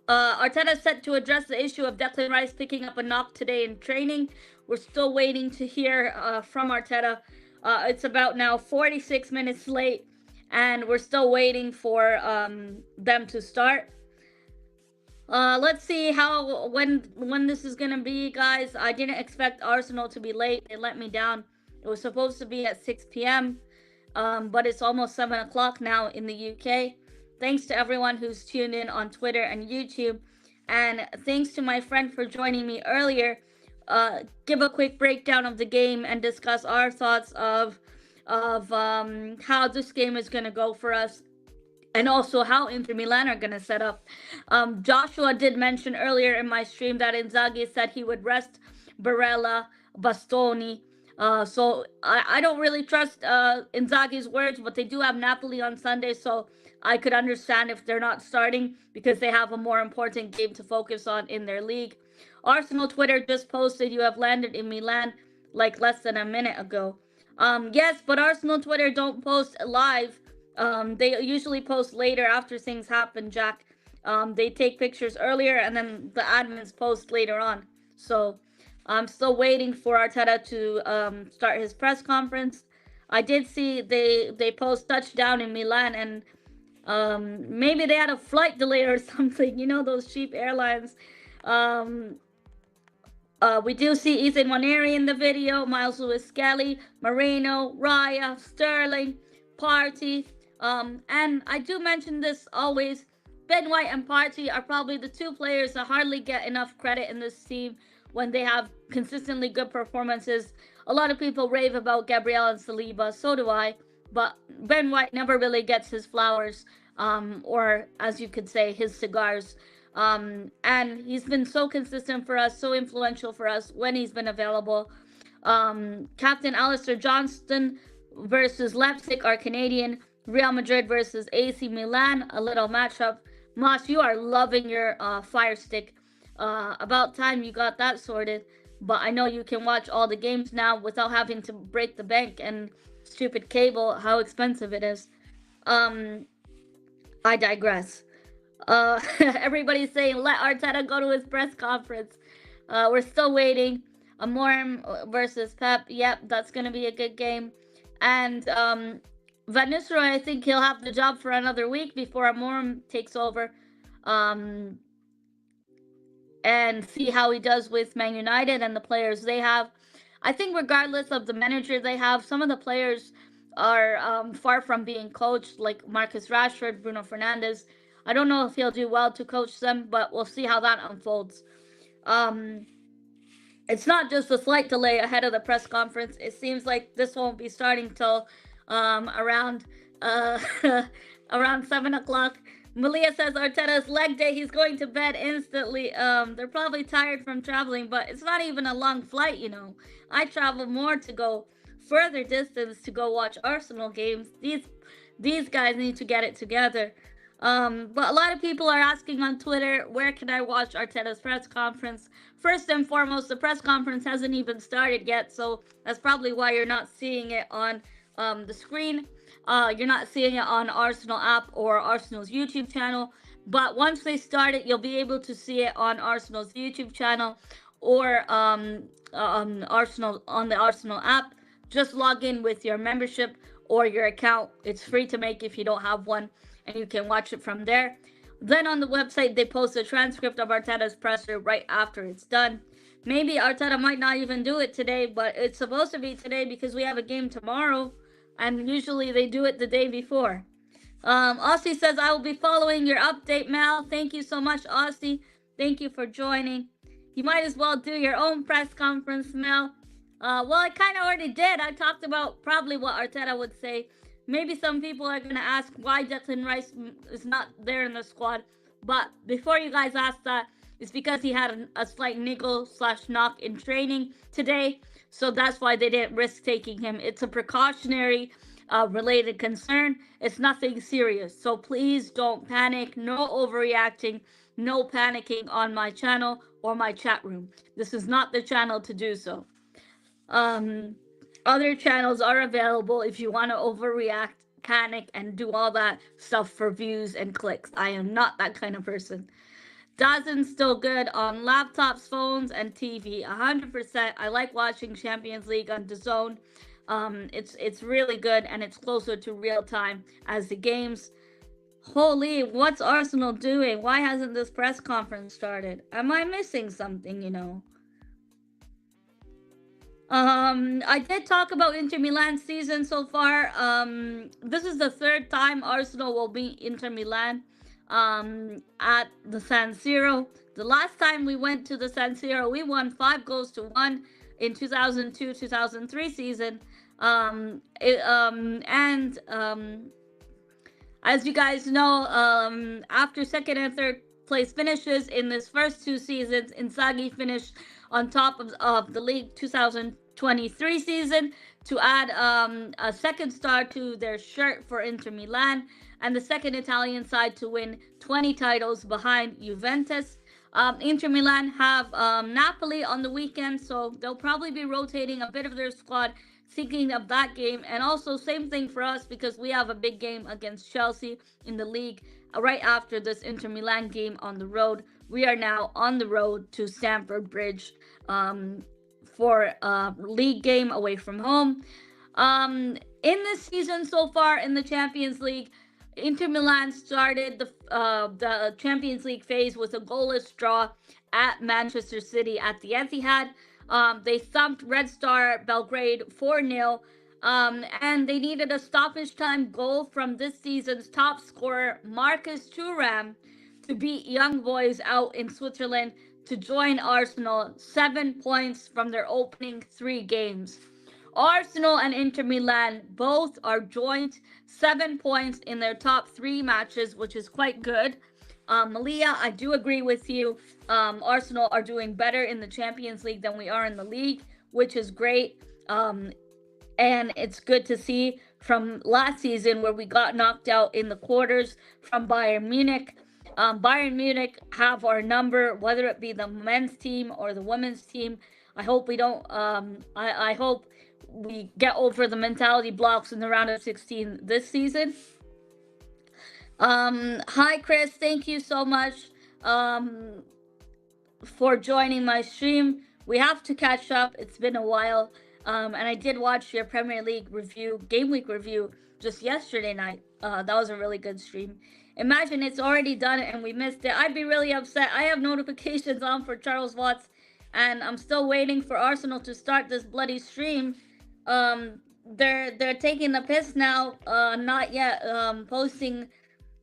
Arteta is set to address the issue of Declan Rice picking up a knock today in training. We're still waiting to hear from Arteta. It's about now 46 minutes late, and we're still waiting for them to start. Let's see when this is gonna be, guys. I didn't expect Arsenal to be late. They let me down. It was supposed to be at 6 p.m., but it's almost 7 o'clock now in the UK. Thanks to everyone who's tuned in on Twitter and YouTube. And thanks to my friend for joining me earlier. Give a quick breakdown of the game and discuss our thoughts of how this game is going to go for us. And also how Inter Milan are going to set up. Joshua did mention earlier in my stream that Inzaghi said he would rest Barella, Bastoni. So I don't really trust Inzaghi's words, but they do have Napoli on Sunday, so I could understand if they're not starting because they have a more important game to focus on in their league. Arsenal Twitter just posted you have landed in Milan like less than a minute ago. Yes, but Arsenal Twitter don't post live. They usually post later after things happen, Jack. They take pictures earlier and then the admins post later on. So I'm still waiting for Arteta to start his press conference. I did see they post touchdown in Milan, and maybe they had a flight delay or something. You know, those cheap airlines. We do see Ethan Waneri in the video, Miles Lewis-Skelly, Moreno, Raya, Sterling, Partey. And I do mention this always. Ben White and Partey are probably the two players that hardly get enough credit in this team when they have consistently good performances. A lot of people rave about Gabriel and Saliba, so do I. But Ben White never really gets his flowers, or as you could say, his cigars. And he's been so consistent for us, so influential for us when he's been available. Captain Alistair Johnston versus Leipzig are Canadian. Real Madrid versus AC Milan, a little matchup. Moss, you are loving your Fire Stick. About time you got that sorted. But I know you can watch all the games now without having to break the bank and stupid cable, how expensive it is. I digress. Everybody's saying let Arteta go to his press conference. We're still waiting. Amorim versus Pep. Yep, that's going to be a good game. And Van Nistelrooy, I think he'll have the job for another week before Amorim takes over. And see how he does with Man United and the players they have. I think regardless of the manager they have, some of the players are far from being coached, like Marcus Rashford, Bruno Fernandes. I don't know if he'll do well to coach them, but we'll see how that unfolds. It's not just a slight delay ahead of the press conference. It seems like this won't be starting till around around 7 o'clock. Malia says Arteta's leg day, he's going to bed instantly. They're probably tired from traveling, but it's not even a long flight, you know. I travel more to go further distance to go watch Arsenal games. These guys need to get it together. But a lot of people are asking on Twitter, where can I watch Arteta's press conference? First and foremost, the press conference hasn't even started yet, so that's probably why you're not seeing it on the screen. You're not seeing it on Arsenal app or Arsenal's YouTube channel. But once they start it, you'll be able to see it on Arsenal's YouTube channel or Arsenal on the Arsenal app. Just log in with your membership or your account. It's free to make if you don't have one, and you can watch it from there. Then on the website, they post a transcript of Arteta's presser right after it's done. Maybe Arteta might not even do it today, but it's supposed to be today because we have a game tomorrow, and usually they do it the day before. Aussie says, I will be following your update, Mal. Thank you so much, Aussie. Thank you for joining. You might as well do your own press conference, Mel. Well, I kind of already did. I talked about probably what Arteta would say. Maybe some people are going to ask why Declan Rice is not there in the squad. But before you guys ask that, it's because he had a slight niggle/knock in training today. So that's why they didn't risk taking him. It's a precautionary related concern. It's nothing serious. So please don't panic. No overreacting. No panicking on my channel or my chat room. This is not the channel to do so. Other channels are available if you want to overreact, panic, and do all that stuff for views and clicks. I am not that kind of person. Dazzen's still good on laptops, phones, and TV. 100%. I like watching Champions League on DAZN. It's really good, and it's closer to real time as the games. Holy, what's Arsenal doing? Why hasn't this press conference started? Am I missing something, you know? I did talk about Inter Milan's season so far. This is the third time Arsenal will beat Inter Milan at the San Siro. The last time we went to the San Siro, we won 5-1 in 2002-2003 season. As you guys know, after second and third place finishes in this first two seasons, Inzaghi finished on top of the league 2023 season to add a second star to their shirt for Inter Milan, and the second Italian side to win 20 titles behind Juventus. Inter Milan have Napoli on the weekend, so they'll probably be rotating a bit of their squad, thinking of that game. And also same thing for us because we have a big game against Chelsea in the league right after this Inter Milan game on the road. We are now on the road to Stamford Bridge for a league game away from home. In this season so far in the Champions League, Inter Milan started the Champions League phase with a goalless draw at Manchester City at the Etihad. They thumped Red Star Belgrade 4-0, and they needed a stoppage time goal from this season's top scorer, Marcus Thuram, to beat Young Boys out in Switzerland to join Arsenal 7 points from their opening 3 games. Arsenal and Inter Milan both are joint 7 points in their top 3 matches, which is quite good. Malia, I do agree with you. Arsenal are doing better in the Champions League than we are in the league, which is great. And it's good to see from last season where we got knocked out in the quarters from Bayern Munich. Bayern Munich have our number, whether it be the men's team or the women's team. I hope we don't. I hope we get over the mentality blocks in the round of 16 this season. Hi Chris, thank you so much for joining my stream. We have to catch up. It's been a while. And I did watch your Premier League review, game week review, just yesterday night. That was a really good stream. Imagine it's already done and we missed it. I'd be really upset. I have notifications on for Charles Watts, and I'm still waiting for Arsenal to start this bloody stream. They're taking the piss now, not yet posting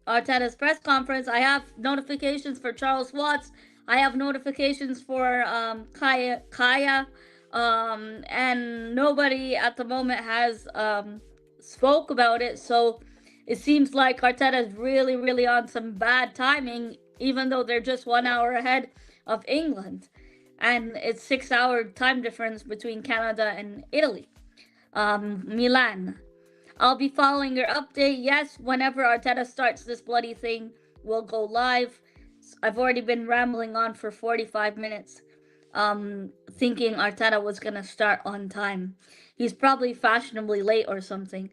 Arteta's press conference. I have notifications for Charles Watts. I have notifications for Kaya, and nobody at the moment has spoke about it. So it seems like Arteta is really, really on some bad timing, even though they're just 1 hour ahead of England, and it's 6-hour time difference between Canada and Italy. Milan. I'll be following your update. Yes, whenever Arteta starts this bloody thing, we'll go live. I've already been rambling on for 45 minutes, thinking Arteta was gonna start on time. He's probably fashionably late or something.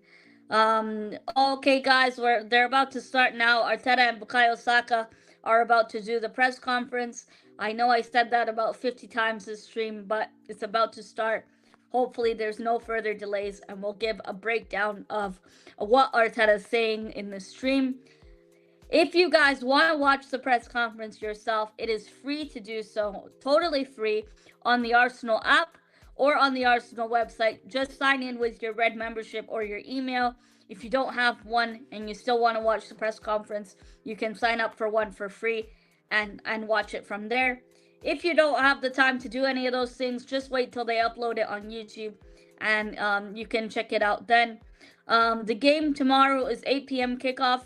Okay, guys, they're about to start now. Arteta and Bukayo Saka are about to do the press conference. I know I said that about 50 times this stream, but it's about to start. Hopefully, there's no further delays, and we'll give a breakdown of what Arteta is saying in the stream. If you guys want to watch the press conference yourself, it is free to do so, totally free, on the Arsenal app or on the Arsenal website. Just sign in with your red membership or your email. If you don't have one and you still want to watch the press conference, you can sign up for one for free and watch it from there. If you don't have the time to do any of those things, just wait till they upload it on YouTube and you can check it out then. The game tomorrow is 8 p.m. kickoff.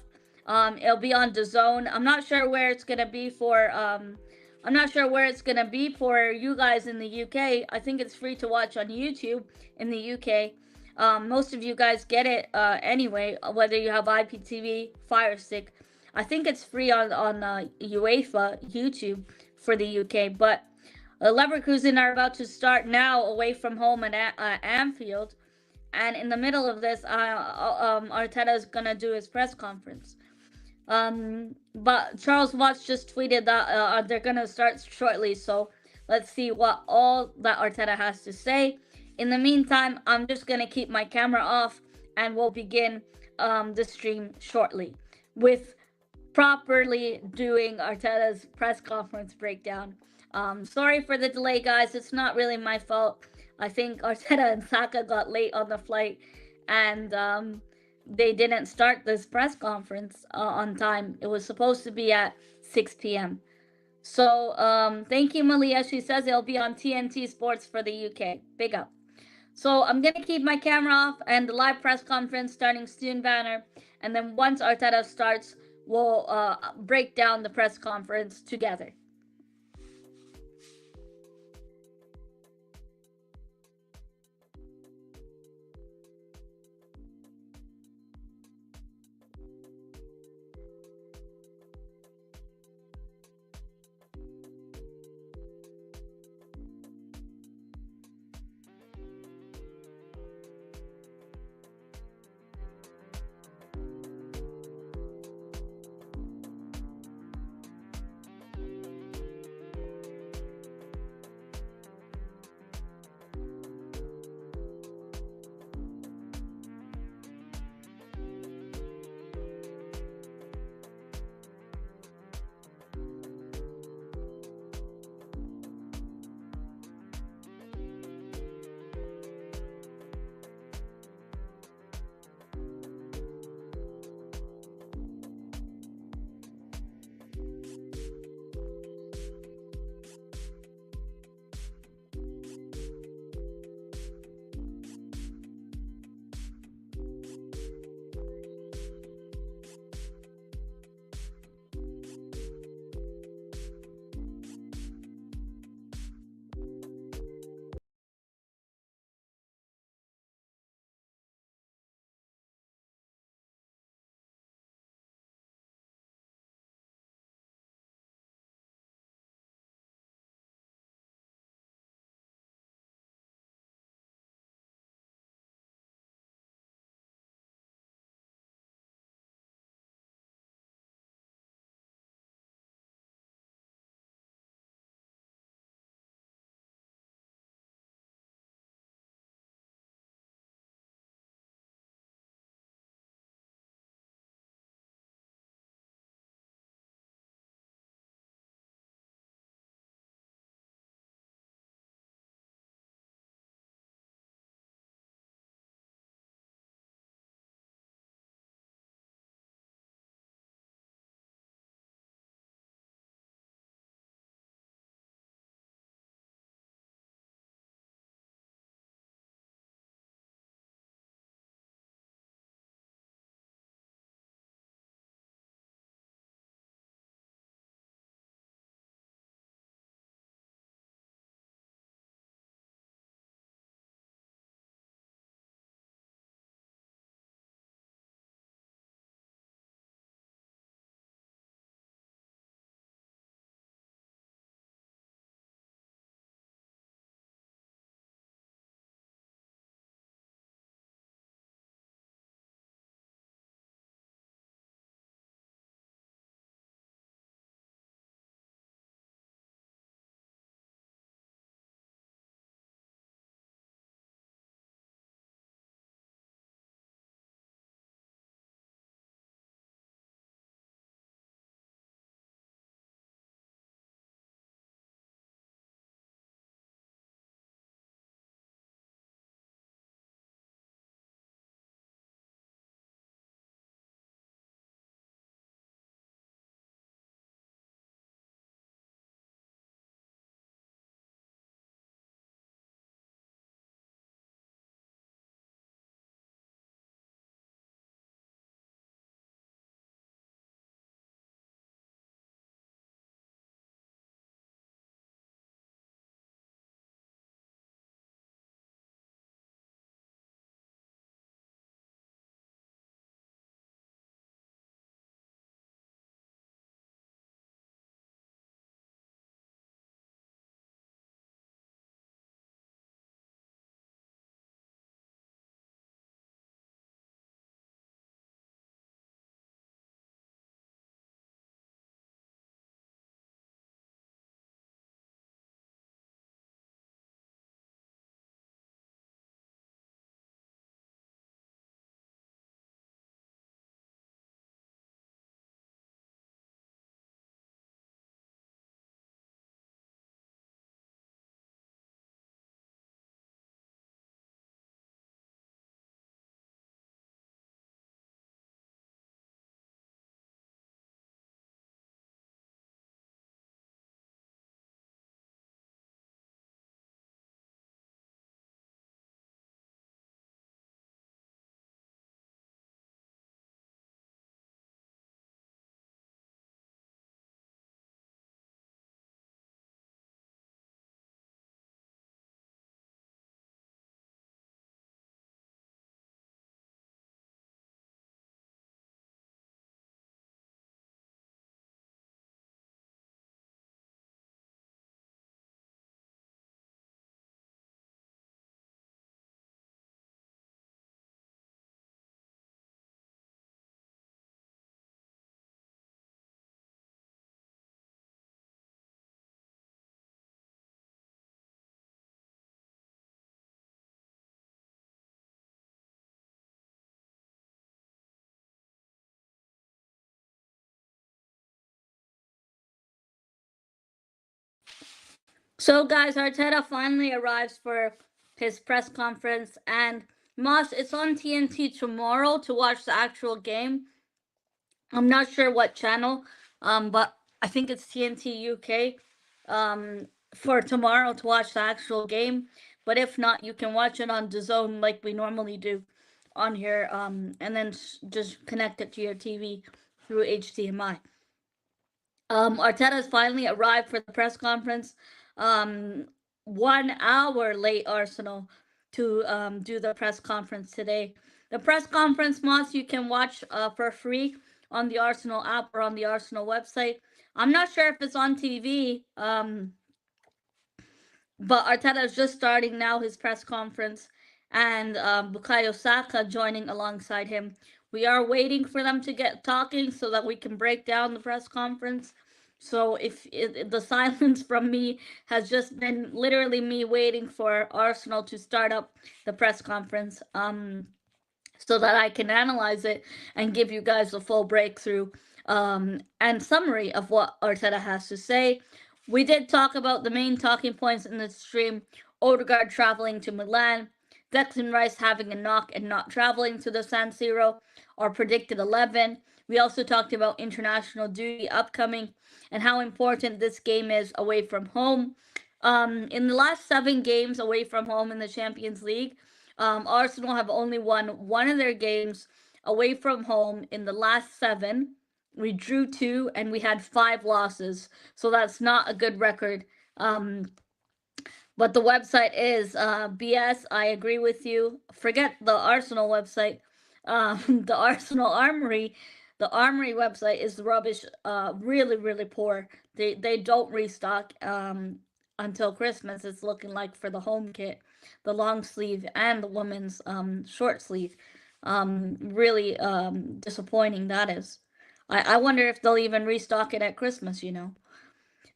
It'll be on DAZN. I'm not sure where it's gonna be for. I'm not sure where it's gonna be for you guys in the UK. I think it's free to watch on YouTube in the UK. Most of you guys get it anyway, whether you have IPTV, Fire Stick. I think it's free on UEFA YouTube for the UK. But Leverkusen are about to start now away from home at Anfield, and in the middle of this, Arteta is gonna do his press conference. But Charles Watts just tweeted that they're gonna start shortly, so let's see what all that Arteta has to say. In the meantime, I'm just gonna keep my camera off, and we'll begin the stream shortly with properly doing Arteta's press conference breakdown. Sorry for the delay, guys. It's not really my fault. I think Arteta and Saka got late on the flight, and they didn't start this press conference on time. It was supposed to be at 6 p.m. So thank you, Malia. She says it'll be on TNT Sports for the UK. Big up. So I'm going to keep my camera off and the live press conference starting soon, banner. And then once Arteta starts, we'll break down the press conference together. So, guys, Arteta finally arrives for his press conference, and Moss, it's on TNT tomorrow to watch the actual game. I'm not sure what channel, but I think it's TNT UK, for tomorrow to watch the actual game. But if not, you can watch it on DAZN like we normally do on here, and then just connect it to your TV through HDMI. Arteta's finally arrived for the press conference. Um, 1 hour late, Arsenal, to do the press conference today. The press conference, Moss, you can watch for free on the Arsenal app or on the Arsenal website. I'm not sure if it's on TV. But Arteta is just starting now his press conference, and Bukayo Saka joining alongside him. We are waiting for them to get talking so that we can break down the press conference. So if the silence from me has just been literally me waiting for Arsenal to start up the press conference, so that I can analyze it and give you guys a full breakthrough and summary of what Arteta has to say. We did talk about the main talking points in the stream: Odegaard traveling to Milan, Declan Rice having a knock and not traveling to the San Siro, our predicted 11. We also talked about international duty upcoming and how important this game is away from home. In the last 7 games away from home in the Champions League, Arsenal have only won one of their games away from home in the last 7. We drew 2 and we had 5 losses, so that's not a good record. But the website is BS. I agree with you. Forget the Arsenal website. The Arsenal Armory, the Armory website is rubbish. Really, really poor. They don't restock until Christmas. It's looking like for the home kit, the long sleeve and the women's short sleeve. Really disappointing that is. I wonder if they'll even restock it at Christmas.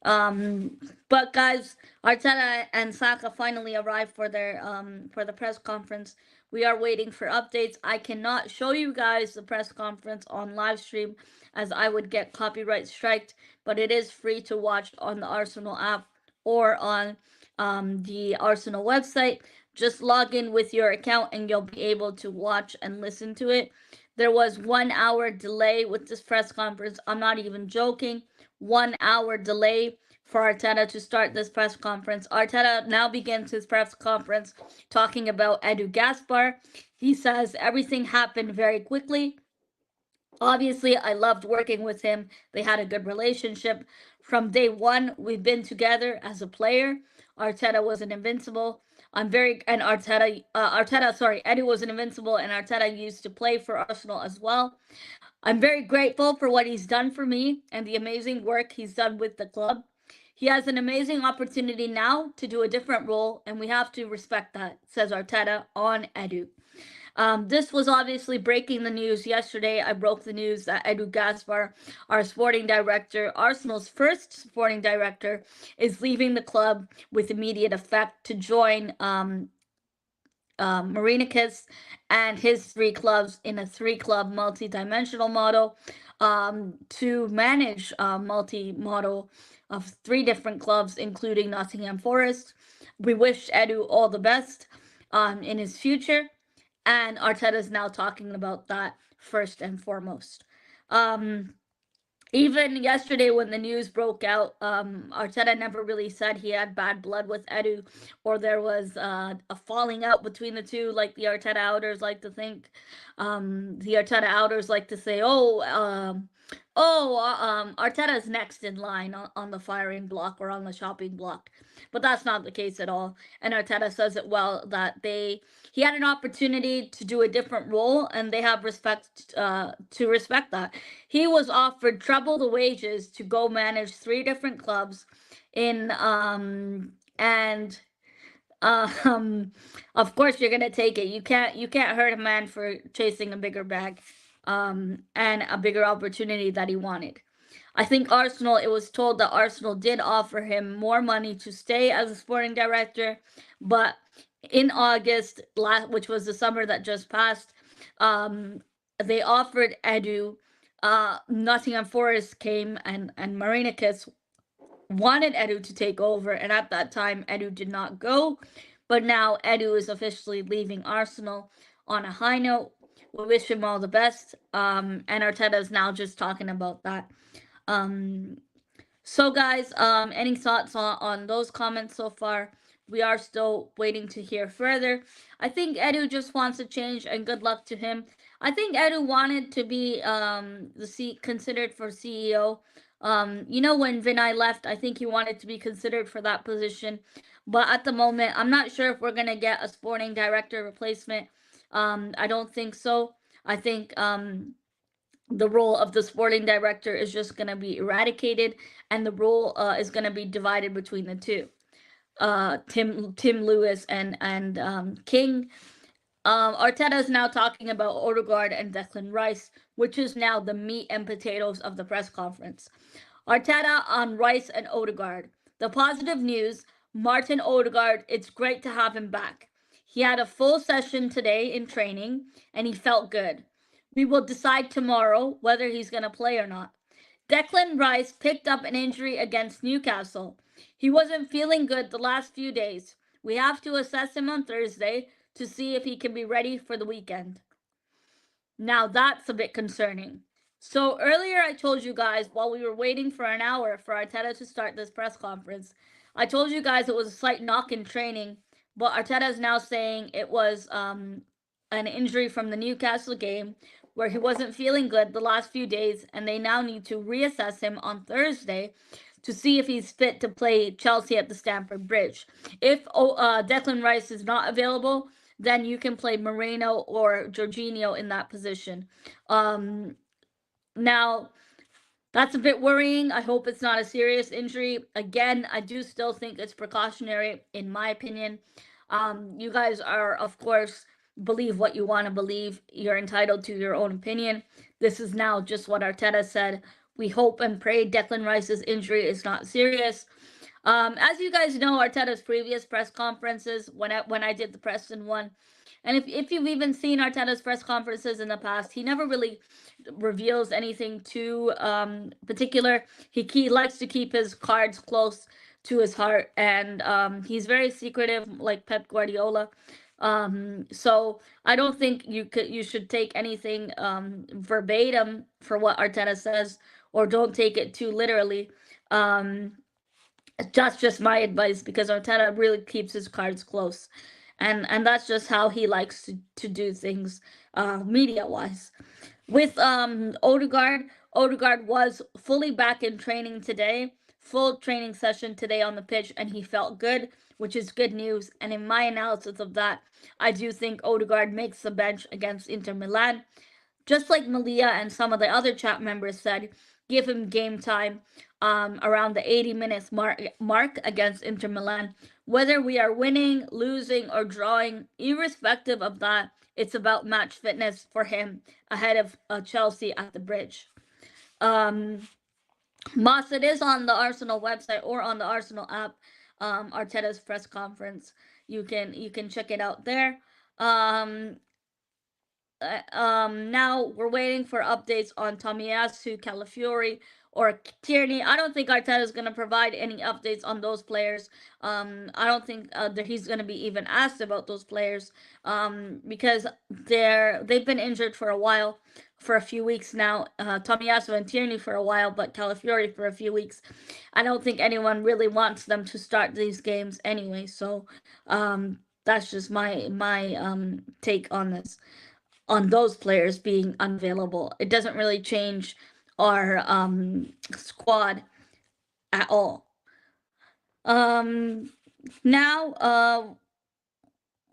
Um, but guys, Arteta and Saka finally arrived for the press conference. We are waiting for updates. I cannot show you guys the press conference on live stream as I would get copyright striked, but it is free to watch on the Arsenal app or on the Arsenal website. Just log in with your account and you'll be able to watch and listen to it. There was 1 hour delay with this press conference. I'm not even joking. 1 hour delay for Arteta to start this press conference. Arteta now begins his press conference talking about Edu Gaspar. He says everything happened very quickly. Obviously, I loved working with him. They had a good relationship. From day one, we've been together as a player. Arteta was an invincible. Edu was an invincible, and Arteta used to play for Arsenal as well. I'm very grateful for what he's done for me and the amazing work he's done with the club. He has an amazing opportunity now to do a different role, and we have to respect that, says Arteta on Edu. This was obviously breaking the news yesterday. I broke the news that Edu Gaspar, our sporting director, Arsenal's first sporting director, is leaving the club with immediate effect to join Marinicus and his 3 clubs in a 3-club multi-dimensional model, to manage a multi-model of 3 different clubs, including Nottingham Forest. We wish Edu all the best in his future, and Arteta is now talking about that first and foremost. Even yesterday when the news broke out, Arteta never really said he had bad blood with Edu or there was a falling out between the two, like the Arteta outers like to think. The Arteta outers like to say, Arteta's next in line on the firing block or on the chopping block. But that's not the case at all. And Arteta says it well that he had an opportunity to do a different role, and they have respect to respect that. He was offered treble the wages to go manage 3 different clubs in and of course you're gonna take it. You can't hurt a man for chasing a bigger bag and a bigger opportunity that he wanted. I think Arsenal, it was told that Arsenal did offer him more money to stay as a sporting director, but in August, which was the summer that just passed, they offered Edu. Nottingham Forest came and Marinicus wanted Edu to take over, and at that time, Edu did not go. But now Edu is officially leaving Arsenal on a high note. We wish him all the best. And Arteta is now just talking about that. So guys, any thoughts on those comments so far? We are still waiting to hear further. I think Edu just wants to change, and good luck to him. I think Edu wanted to be considered for CEO. When Vinay left, I think he wanted to be considered for that position. But at the moment, I'm not sure if we're gonna get a sporting director replacement. I don't think so. I think the role of the sporting director is just going to be eradicated, and the role is going to be divided between the two, Tim Lewis and King. Arteta is now talking about Odegaard and Declan Rice, which is now the meat and potatoes of the press conference. Arteta on Rice and Odegaard. The positive news: Martin Odegaard, it's great to have him back. He had a full session today in training and he felt good. We will decide tomorrow whether he's going to play or not. Declan Rice picked up an injury against Newcastle. He wasn't feeling good the last few days. We have to assess him on Thursday to see if he can be ready for the weekend. Now that's a bit concerning. So earlier I told you guys, while we were waiting for an hour for Arteta to start this press conference, I told you guys it was a slight knock in training, but Arteta is now saying it was an injury from the Newcastle game where he wasn't feeling good the last few days, and they now need to reassess him on Thursday to see if he's fit to play Chelsea at the Stamford Bridge. If Declan Rice is not available, then you can play Moreno or Jorginho in that position. Now, that's a bit worrying. I hope it's not a serious injury. Again, I do still think it's precautionary, in my opinion. You guys are, of course, believe what you want to believe. You're entitled to your own opinion. This is now just what Arteta said. We hope and pray Declan Rice's injury is not serious. As you guys know, Arteta's previous press conferences, when I did the Preston one, and if you've even seen Arteta's press conferences in the past, he never really reveals anything too particular. He likes to keep his cards close to his heart, and he's very secretive, like Pep Guardiola. So I don't think you should take anything verbatim for what Arteta says, or don't take it too literally. That's just my advice, because Arteta really keeps his cards close, and that's just how he likes to do things, media wise. With Odegaard was fully back in training today, full training session today on the pitch, and he felt good, which is good news. And in my analysis of that, I do think Odegaard makes the bench against Inter Milan. Just like Malia and some of the other chat members said, give him game time around the 80 minutes mark against Inter Milan. Whether we are winning, losing, or drawing, irrespective of that, it's about match fitness for him ahead of Chelsea at the Bridge. Moss, it is on the Arsenal website or on the Arsenal app, Arteta's press conference. You can check it out there. Now we're waiting for updates on Tomiyasu, Calafiori, or Tierney. I don't think Arteta is going to provide any updates on those players. I don't think that he's going to be even asked about those players, because they've been injured for a while, for a few weeks now. Tomiyasu and Tierney for a while, but Calafiori for a few weeks. I don't think anyone really wants them to start these games anyway. So that's just my take on this, on those players being unavailable. It doesn't really change our squad at all. Now,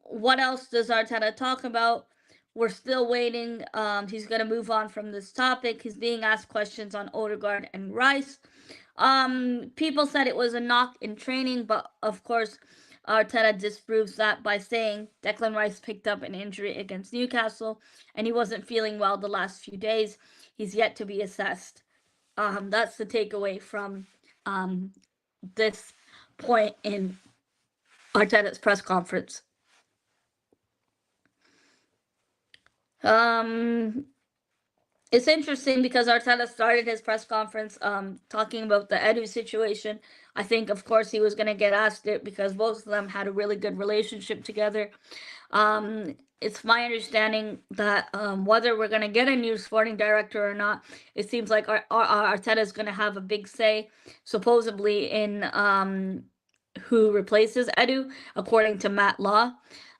what else does Arteta talk about? We're still waiting. He's going to move on from this topic. He's being asked questions on Odegaard and Rice. People said it was a knock in training, but of course, Arteta disproves that by saying Declan Rice picked up an injury against Newcastle and he wasn't feeling well the last few days. He's yet to be assessed. That's the takeaway from this point in Arteta's press conference. It's interesting because Arteta started his press conference talking about the Edu situation. I think, of course, he was going to get asked it because both of them had a really good relationship together. It's my understanding that whether we're going to get a new sporting director or not, it seems like Arteta is going to have a big say, supposedly, in who replaces Edu, according to Matt Law.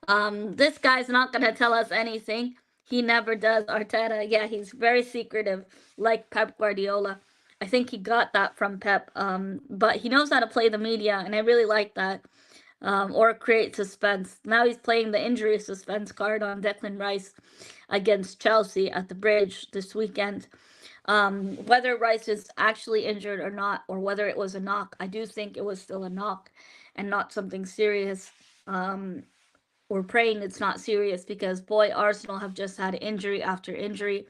This guy's not going to tell us anything. He never does. Arteta, yeah, he's very secretive, like Pep Guardiola. I think he got that from Pep, but he knows how to play the media, and I really like that. Or create suspense. Now he's playing the injury suspense card on Declan Rice against Chelsea at the Bridge this weekend. Whether Rice is actually injured or not, or whether it was a knock, I do think it was still a knock and not something serious. We're praying it's not serious because, boy, Arsenal have just had injury after injury.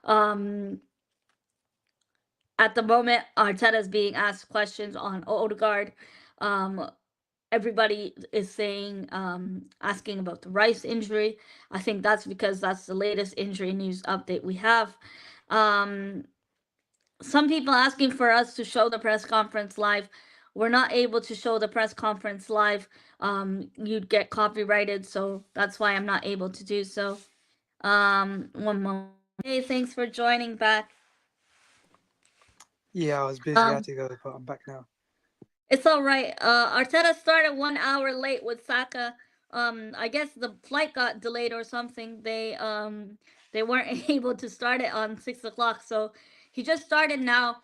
Um, at the moment, Arteta's being asked questions on Odegaard. Um, Everybody is saying, asking about the Rice injury. I think that's because that's the latest injury news update we have. Um, some people asking for us to show the press conference live. We're not able to show the press conference live. You'd get copyrighted, so that's why I'm not able to do so. One moment. Hey, thanks for joining back. Yeah, I was busy. I had Um, to go, but I'm back now. It's all right. Arteta started 1 hour late with Saka. I guess the flight got delayed or something. They weren't able to start it on 6 o'clock, so he just started now.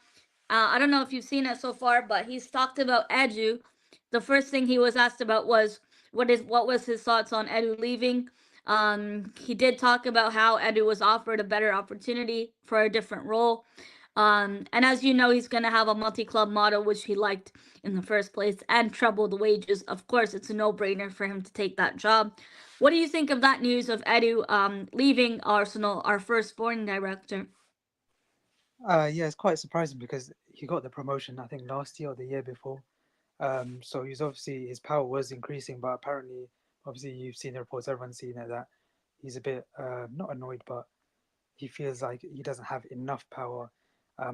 I don't know if you've seen it so far, but he's talked about Edu. The first thing he was asked about was what was his thoughts on Edu leaving. He did talk about how Edu was offered a better opportunity for a different role. And as you know, he's going to have a multi-club model, which he liked in the first place, and treble the wages. Of course, it's a no-brainer for him to take that job. What do you think of that news of Edu leaving Arsenal, our first sporting director? Yeah, it's quite surprising because he got the promotion, I think, last year or the year before. So he's obviously his power was increasing, but apparently, obviously, you've seen the reports, everyone's seen it, that he's a bit not annoyed, but he feels like he doesn't have enough power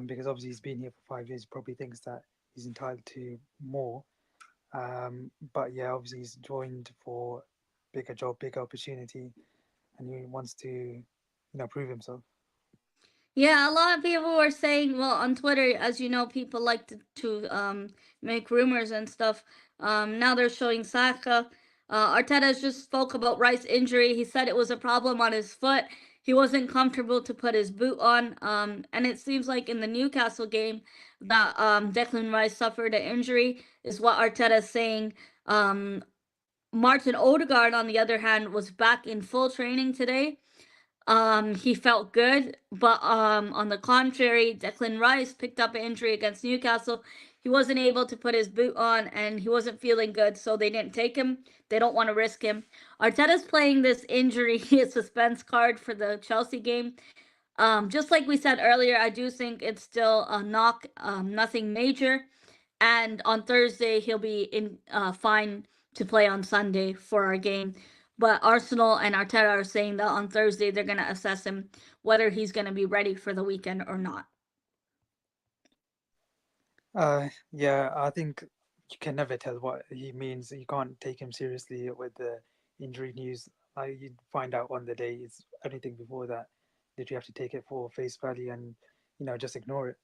because obviously he's been here for 5 years. He probably thinks that he's entitled to more. But yeah, obviously he's joined for bigger job, bigger opportunity, and he wants to, prove himself. Yeah, a lot of people were saying, well, on Twitter, as you know, people like to make rumors and stuff. Now they're showing Saka. Arteta just spoke about Rice's injury. He said it was a problem on his foot. He wasn't comfortable to put his boot on. And it seems like in the Newcastle game that Declan Rice suffered an injury, is what Arteta is saying. Martin Odegaard, on the other hand, was back in full training today. He felt good, but on the contrary, Declan Rice picked up an injury against Newcastle. He wasn't able to put his boot on, and he wasn't feeling good, so they didn't take him. They don't want to risk him. Arteta's playing this injury suspense card for the Chelsea game. Just like we said earlier, I do think it's still a knock, nothing major. And on Thursday, he'll be in fine to play on Sunday for our game. But Arsenal and Arteta are saying that on Thursday they're going to assess him whether he's going to be ready for the weekend or not. Yeah, I think you can never tell what he means. You can't take him seriously with the injury news. Like you find out on the day. It's anything before that that you have to take it for face value and just ignore it.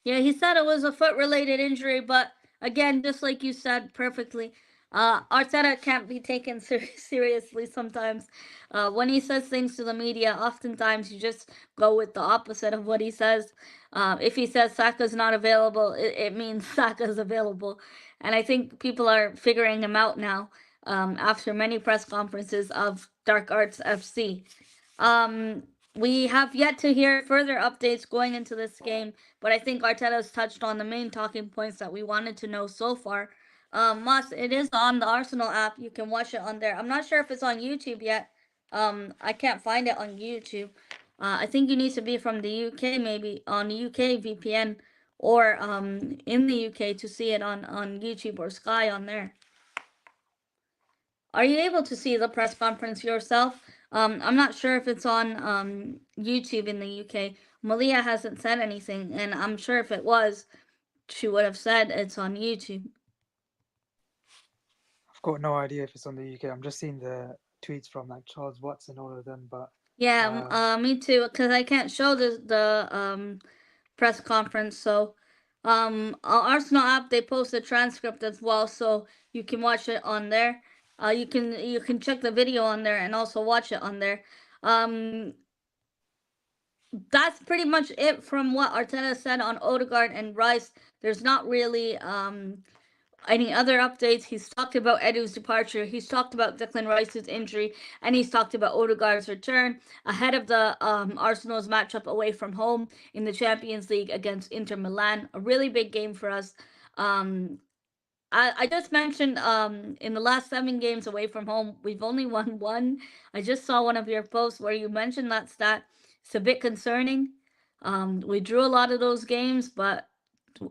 Yeah, he said it was a foot related injury, but again, just like you said perfectly, Arteta can't be taken seriously sometimes. When he says things to the media, oftentimes you just go with the opposite of what he says. If he says Saka's not available, it means Saka's available. And I think people are figuring him out now after many press conferences of Dark Arts FC. Um, we have yet to hear further updates going into this game, but I think Arteta's touched on the main talking points that we wanted to know so far. Moss, it is on the Arsenal app. You can watch it on there. I'm not sure if it's on YouTube yet. I can't find it on YouTube. I think you need to be from the UK, maybe on UK VPN or in the UK to see it on YouTube or Sky on there. Are you able to see the press conference yourself? I'm not sure if it's on YouTube in the UK. Malia hasn't said anything, and I'm sure if it was, she would have said it's on YouTube. I've got no idea if it's on the UK. I'm just seeing the tweets from like Charles Watts and all of them, but Yeah, um, me too. Because I can't show the press conference. So, Arsenal app they post a transcript as well, so you can watch it on there. You can check the video on there and also watch it on there. Um, that's pretty much it from what Arteta said on Odegaard and Rice. There's not really any other updates. He's talked about Edu's departure. He's talked about Declan Rice's injury, and he's talked about Odegaard's return ahead of the Arsenal's matchup away from home in the Champions League against Inter Milan. A really big game for us. Um, I just mentioned in the last 7 games away from home, we've only won one. I just saw one of your posts where you mentioned that stat. It's a bit concerning. We drew a lot of those games, but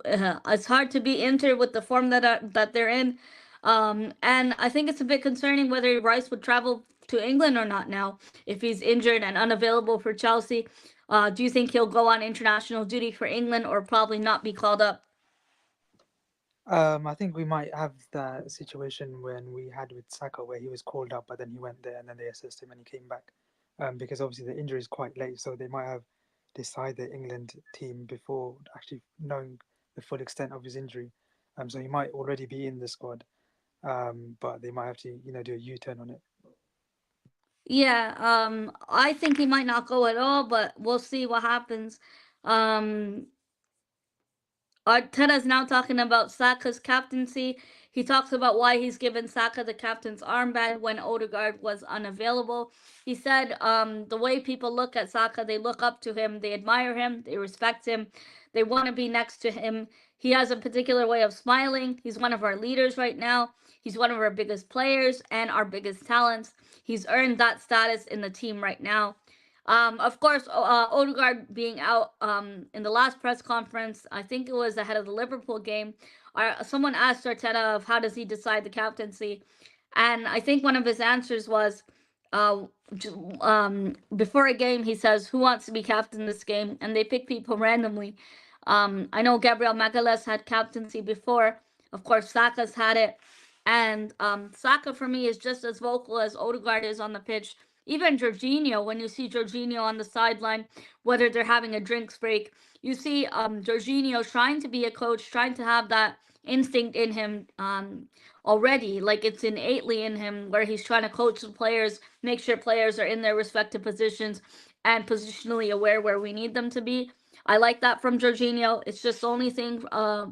it's hard to be Inter with the form that they're in. And I think it's a bit concerning whether Rice would travel to England or not now if he's injured and unavailable for Chelsea. Do you think he'll go on international duty for England or probably not be called up? I think we might have that situation when we had with Saka, where he was called up, but then he went there and then they assessed him and he came back. Because obviously the injury is quite late, so they might have decided the England team before actually knowing the full extent of his injury. So he might already be in the squad, but they might have to, do a U-turn on it. Yeah, I think he might not go at all, but we'll see what happens. Um, Arteta's now talking about Saka's captaincy. He talks about why he's given Saka the captain's armband when Odegaard was unavailable. He said the way people look at Saka, they look up to him, they admire him, they respect him, they want to be next to him. He has a particular way of smiling. He's one of our leaders right now. He's one of our biggest players and our biggest talents. He's earned that status in the team right now. Of course, Odegaard being out in the last press conference, I think it was ahead of the Liverpool game. Someone asked Arteta of how does he decide the captaincy, and I think one of his answers was, uh, before a game, he says, "Who wants to be captain this game?" And they pick people randomly. I know Gabriel Magalhaes had captaincy before. Of course, Saka's had it, and Saka for me is just as vocal as Odegaard is on the pitch. Even Jorginho, when you see Jorginho on the sideline, whether they're having a drinks break, you see Jorginho trying to be a coach, trying to have that instinct in him already. Like it's innately in him where he's trying to coach the players, make sure players are in their respective positions and positionally aware where we need them to be. I like that from Jorginho. It's just the only thing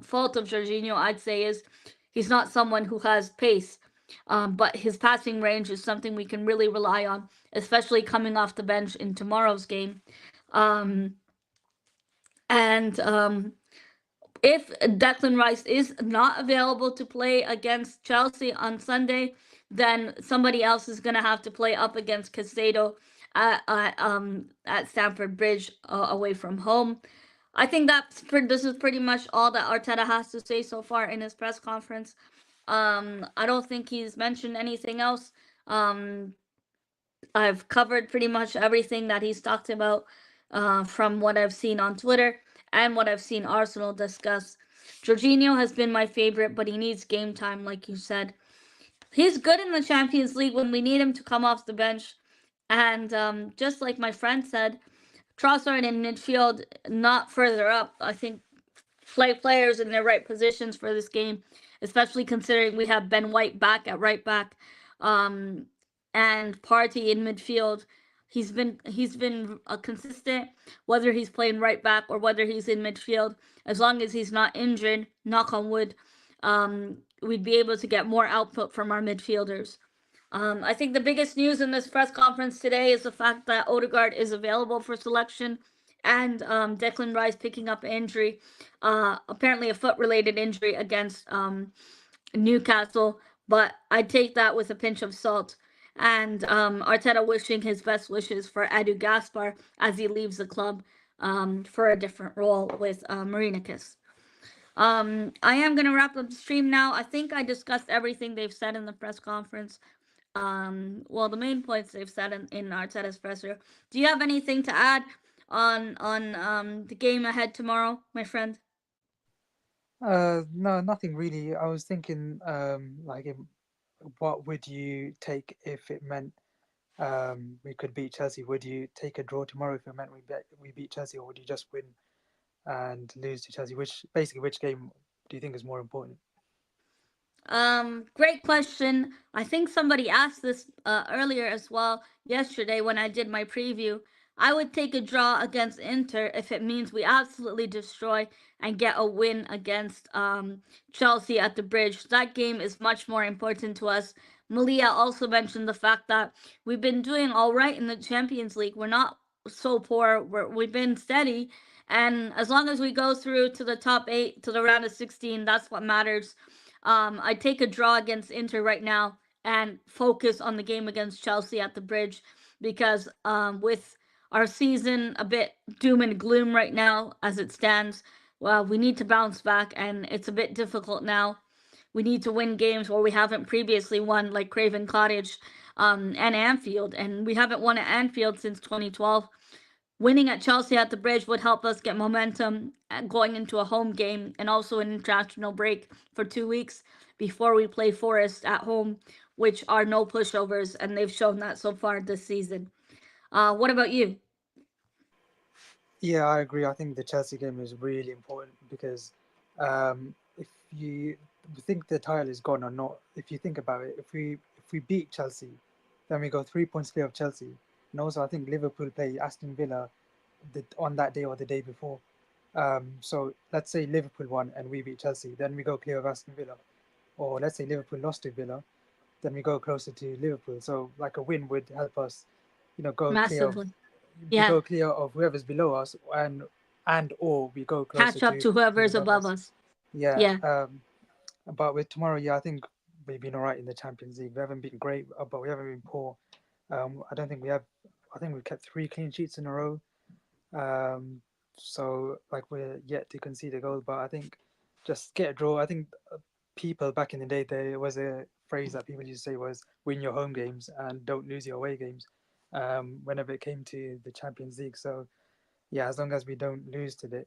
fault of Jorginho I'd say is he's not someone who has pace. But his passing range is something we can really rely on, especially coming off the bench in tomorrow's game. Um, and if Declan Rice is not available to play against Chelsea on Sunday, then somebody else is going to have to play up against Caicedo at Stamford Bridge away from home. I think this is pretty much all that Arteta has to say so far in his press conference. I don't think he's mentioned anything else. Um, I've covered pretty much everything that he's talked about from what I've seen on Twitter and what I've seen Arsenal discuss. Jorginho has been my favorite, but he needs game time, like you said. He's good in the Champions League when we need him to come off the bench. And just like my friend said, Trossard in midfield, not further up. I think play players in their right positions for this game, especially considering we have Ben White back at right back, um, and Partey in midfield. He's been consistent whether he's playing right back or whether he's in midfield. As long as he's not injured, knock on wood, we'd be able to get more output from our midfielders. I think the biggest news in this press conference today is the fact that Odegaard is available for selection and Declan Rice picking up an injury, apparently a foot-related injury against Newcastle, but I take that with a pinch of salt. And Arteta wishing his best wishes for Edu Gaspar as he leaves the club for a different role with Marinikis. I am going to wrap up the stream now. I think I discussed everything they've said in the press conference. Well, the main points they've said in Arteta's presser. Do you have anything to add on the game ahead tomorrow, my friend? No, nothing really. I was thinking, what would you take if it meant we could beat Chelsea? Would you take a draw tomorrow if it meant we beat Chelsea, or would you just win and lose to Chelsea? Which game do you think is more important? Great question. I think somebody asked this earlier as well yesterday when I did my preview. I would take a draw against Inter if it means we absolutely destroy and get a win against Chelsea at the Bridge. That game is much more important to us. Malia also mentioned the fact that we've been doing all right in the Champions League. We're not so poor. We've been steady, and as long as we go through to the top eight, to the round of 16, that's what matters. I'd take a draw against Inter right now and focus on the game against Chelsea at the Bridge because with our season a bit doom and gloom right now as it stands, well, we need to bounce back and it's a bit difficult now. We need to win games where we haven't previously won, like Craven Cottage and Anfield, and we haven't won at Anfield since 2012. Winning at Chelsea at the Bridge would help us get momentum going into a home game and also an international break for 2 weeks before we play Forest at home, which are no pushovers, and they've shown that so far this season. What about you? Yeah, I agree. I think the Chelsea game is really important because if you think the title is gone or not, if you think about it, if we beat Chelsea, then we go 3 points clear of Chelsea. And also, I think Liverpool play Aston Villa on that day or the day before. So let's say Liverpool won and we beat Chelsea, then we go clear of Aston Villa. Or let's say Liverpool lost to Villa, then we go closer to Liverpool. So like a win would help us, go clear of Massively. we Yeah. go clear of whoever's below us, and or we go closer Catch up to to who's whoever's above above us. us. Yeah. Yeah. But with tomorrow, yeah, I think we've been all right in the Champions League. We haven't been great, but we haven't been poor. I don't think we have. I think we've kept 3 clean sheets in a row. Um, so like we're yet to concede a goal, but I think just get a draw. I think people back in the day, there was a phrase that people used to say was "win your home games and don't lose your away games." Whenever it came to the Champions League, so yeah, as long as we don't lose today,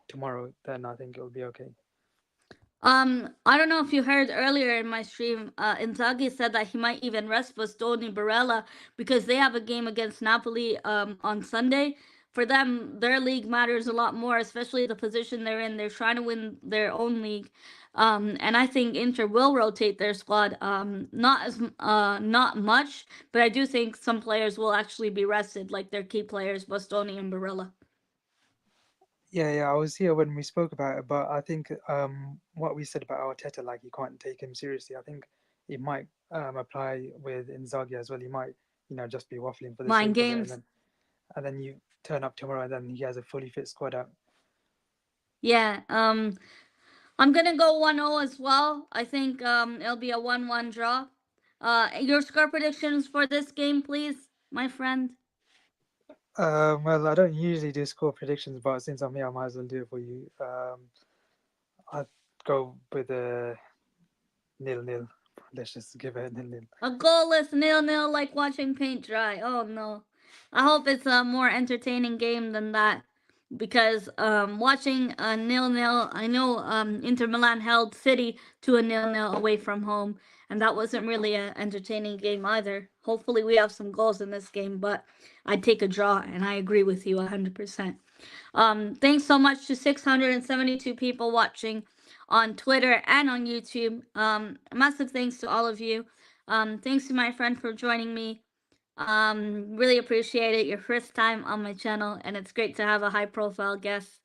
tomorrow, then I think it'll be okay. I don't know if you heard earlier in my stream, Inzaghi said that he might even rest Bastoni Barella because they have a game against Napoli on Sunday. For them, their league matters a lot more, especially the position they're in. They're trying to win their own league, and I think Inter will rotate their squad. Not much, but I do think some players will actually be rested, like their key players, Bastoni and Barella. Yeah, yeah, I was here when we spoke about it, but I think what we said about Arteta, like you can't take him seriously. I think it might apply with Inzaghi as well. He might, just be waffling for the Mind sake of it, games. and then you turn up tomorrow, and then he has a fully fit squad out. Yeah. I'm gonna go 1-0 as well. I think it'll be a 1-1 draw. Your score predictions for this game, please, my friend. Well, I don't usually do score predictions, but since I'm here, I might as well do it for you. I'd go with a 0-0. Let's just give it a 0-0. A goalless 0-0, like watching paint dry. Oh no. I hope it's a more entertaining game than that. Because watching a 0-0, I know Inter Milan held City to a 0-0 away from home, and that wasn't really an entertaining game either. Hopefully, we have some goals in this game, but I'd take a draw, and I agree with you 100%. Thanks so much to 672 people watching on Twitter and on YouTube. Massive thanks to all of you. Thanks to my friend for joining me. Really appreciate it. Your first time on my channel, and it's great to have a high profile guest.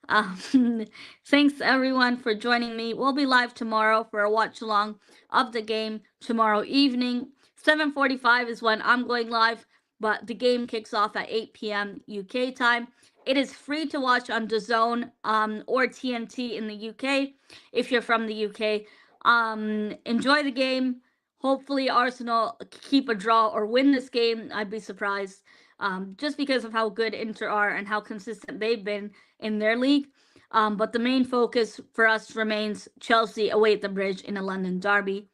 Um, Thanks everyone for joining me. We'll be live tomorrow for a watch along of the game tomorrow evening. 7:45 is when I'm going live, but the game kicks off at 8 p.m. UK time. It is free to watch on DAZN or TNT in the UK if you're from the UK. Enjoy the game. Hopefully Arsenal keep a draw or win this game. I'd be surprised. Just because of how good Inter are and how consistent they've been in their league. But the main focus for us remains Chelsea away at the Bridge in a London derby.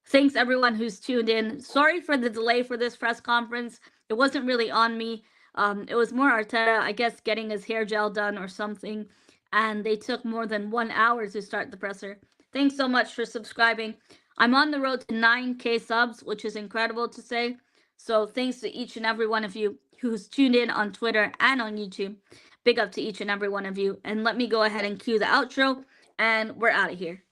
Thanks everyone who's tuned in. Sorry for the delay for this press conference. It wasn't really on me. It was more Arteta, I guess, getting his hair gel done or something. And they took more than 1 hour to start the presser. Thanks so much for subscribing. I'm on the road to 9K subs, which is incredible to say. So thanks to each and every one of you who's tuned in on Twitter and on YouTube. Big up to each and every one of you. And let me go ahead and cue the outro, and we're out of here.